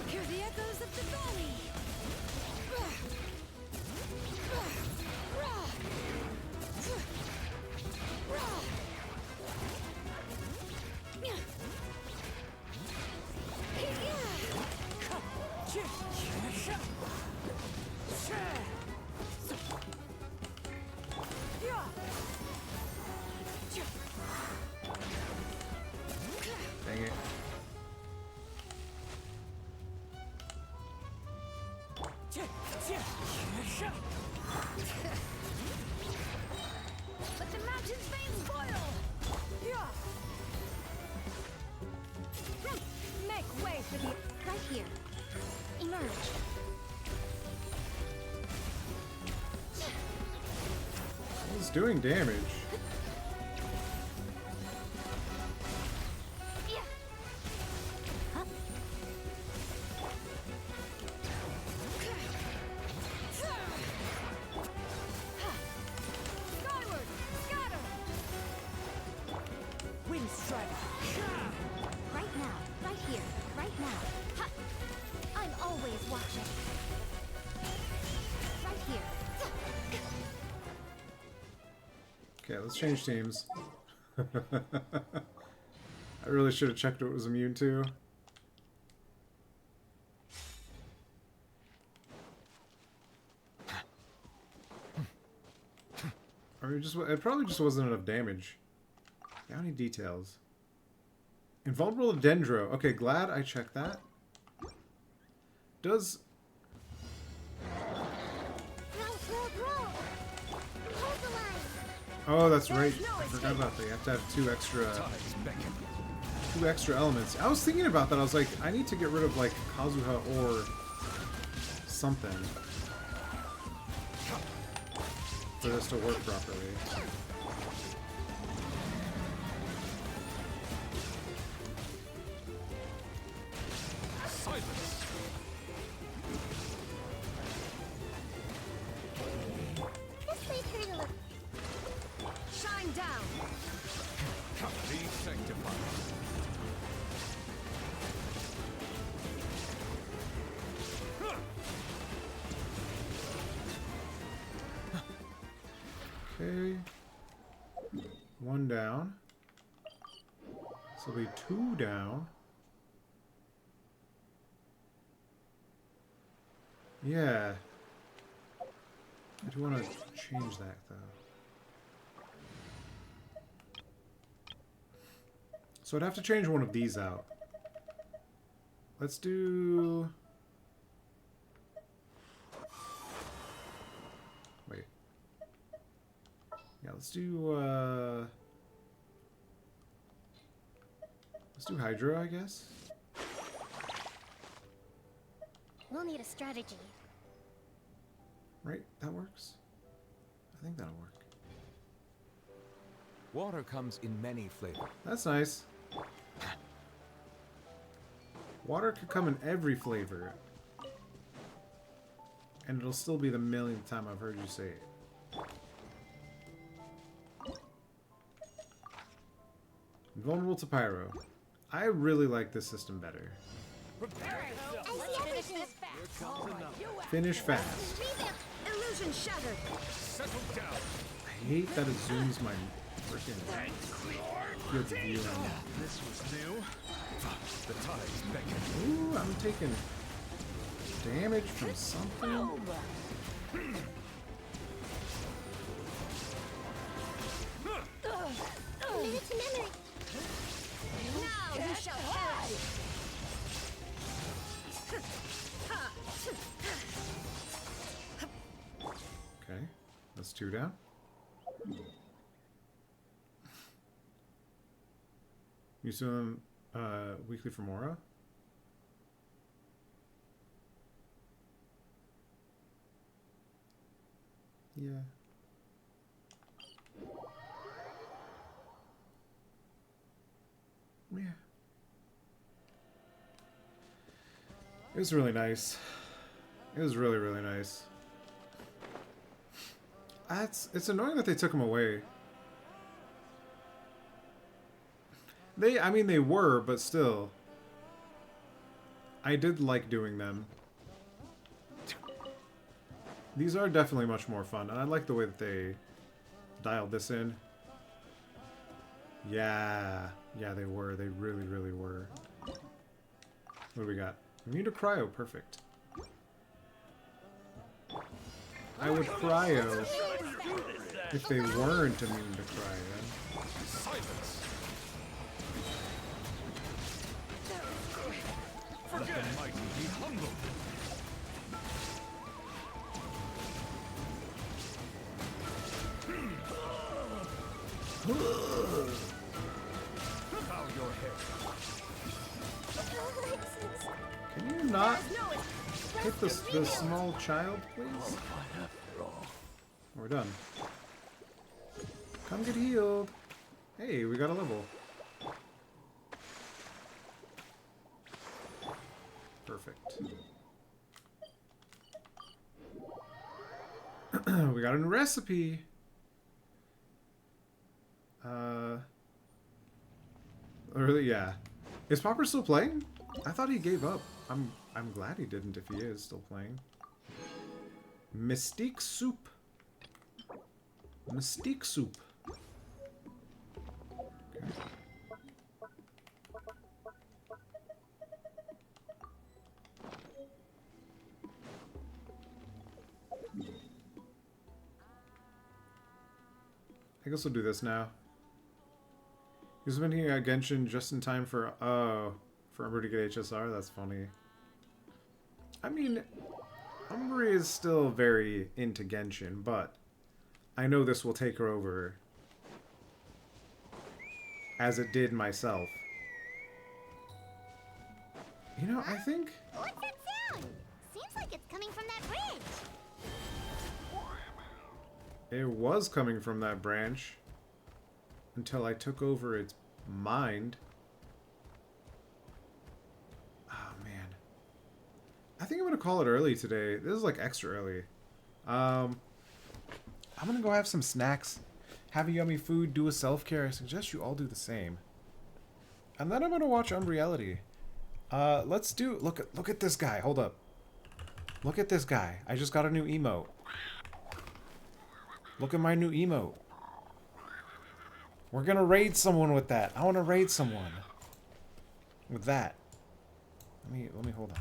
Hear the echoes of the valley. Dang it. Let the mountain's veins boil! Make way for the... Right here. Emerge. It's doing damage. Skyward! Scatter! Wind strike. Right now. Right here. Right now. Ha! I'm always watching. Right here. Okay, let's change teams. I really should have checked what it was immune to. Or it probably just wasn't enough damage. Bounty details. Invulnerable to Dendro. Okay, glad I checked that. Does... Oh, that's right. I forgot about that. You have to have two extra elements. I was thinking about that. I was like, I need to get rid of like Kazuha or something for this to work properly. This way, Turtle. Shine down! Be sanctified. Okay. One down. This will be two down. Yeah. I do want to change that, though. So I'd have to change one of these out. Let's do... Wait. Yeah, let's do Hydro, I guess. We'll need a strategy. Right? That works? I think that'll work. Water comes in many flavors. That's nice. Water could come in every flavor. And it'll still be the millionth time I've heard you say it. Invulnerable to Pyro. I really like this system better. Finish fast. Illusion shattered! Settle down. I hate that it zooms my freaking good view. This was new. The tides beckon. Ooh, I'm taking damage from something. Minute to memory. Now you shall perish! Okay, that's two down. You still them weekly for Mora? Yeah. It was really nice. It was really, really nice. It's annoying that they took him away. I mean, they were, but still. I did like doing them. These are definitely much more fun, and I like the way that they dialed this in. Yeah. Yeah, they were. They really, really were. What do we got? Immune to cryo. Perfect. I would cryo if they weren't immune to cryo. Silence. Let the mighty be humbled. Bow your head. Can you not hit the small child, please? We're done. Come get healed. Hey, we got a level. Perfect. We got a new recipe. Really, yeah. Is Popper still playing? I thought he gave up. I'm glad he didn't if he is still playing. Mystique soup. Mystique soup. Okay. I guess we'll do this now. He's been here at Genshin just in time for Umber to get HSR. That's funny. I mean, Umber is still very into Genshin, but I know this will take her over, as it did myself. You know, I think... What's that sound? Seems like it's coming from that branch. It was coming from that branch until I took over its mind. Oh, man. I think I'm going to call it early today. This is like extra early. I'm going to go have some snacks, have a yummy food, do a self-care. I suggest you all do the same. And then I'm going to watch Unreality. Let's do... Look at this guy. Hold up. Look at this guy. I just got a new emote. Look at my new emote. We're gonna raid someone with that. I want to raid someone with that. Let me hold on.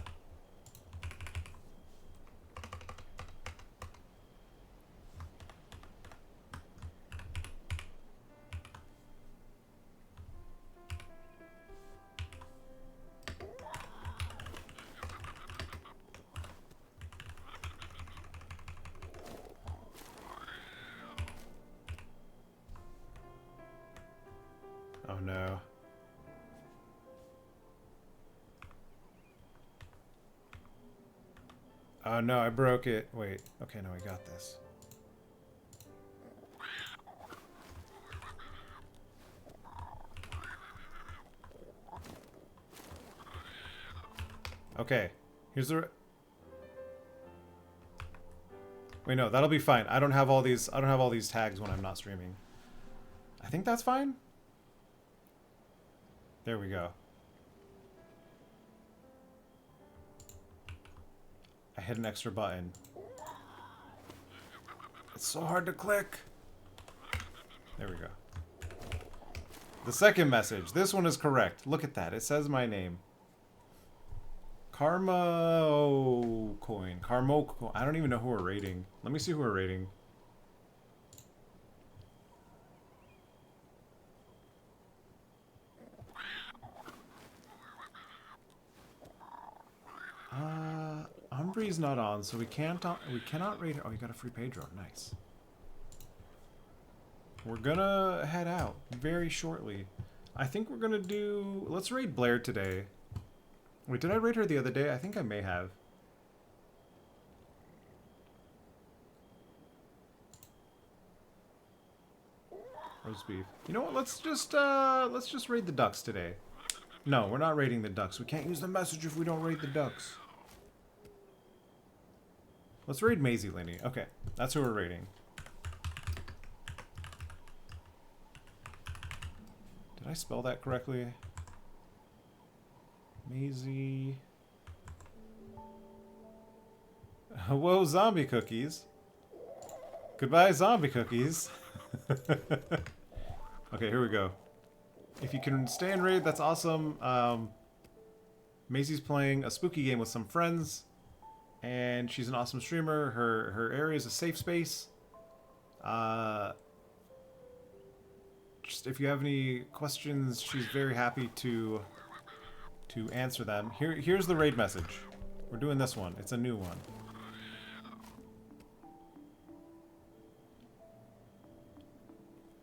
Oh no. Oh no, I broke it. Wait. Okay, no, I got this. Okay. Here's the... Wait, no, that'll be fine. I don't have all these tags when I'm not streaming. I think that's fine. There we go. I hit an extra button. It's so hard to click. There we go. The second message. This one is correct. Look at that. It says my name. Karmo coin. Karmo coin. I don't even know who we're rating. Let me see who we're rating. Umbree's not on, so we cannot raid her. Oh, you got a free Pedro. Nice. We're gonna head out very shortly. I think we're gonna do... Let's raid Blair today. Wait, did I raid her the other day? I think I may have. Roast beef. You know what? Let's just raid the ducks today. No, we're not raiding the ducks. We can't use the message if we don't raid the ducks. Let's raid Maisie Lenny. Okay, that's who we're raiding. Did I spell that correctly? Maisie. Whoa, zombie cookies. Goodbye, zombie cookies. Okay, here we go. If you can stay in raid, that's awesome. Maisie's playing a spooky game with some friends, and she's an awesome streamer. Her area is a safe space. Just if you have any questions, she's very happy to answer them. Here's the raid message. We're doing this one. It's a new one.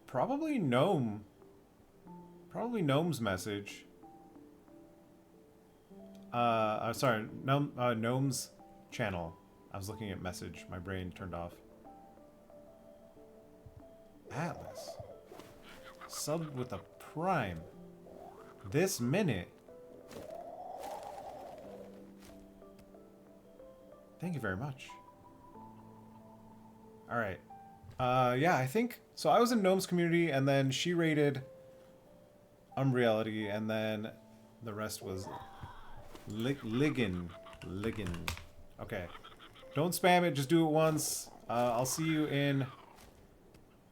Probably Gnome. Probably Gnome's message. Sorry, Gnome's channel. I was looking at message. My brain turned off. Atlas. Subbed with a prime. This minute. Thank you very much. Alright. Yeah, I think... So I was in Gnome's community, and then she raided Unreality, and then the rest was Ligon. Okay. Don't spam it, just do it once. I'll see you in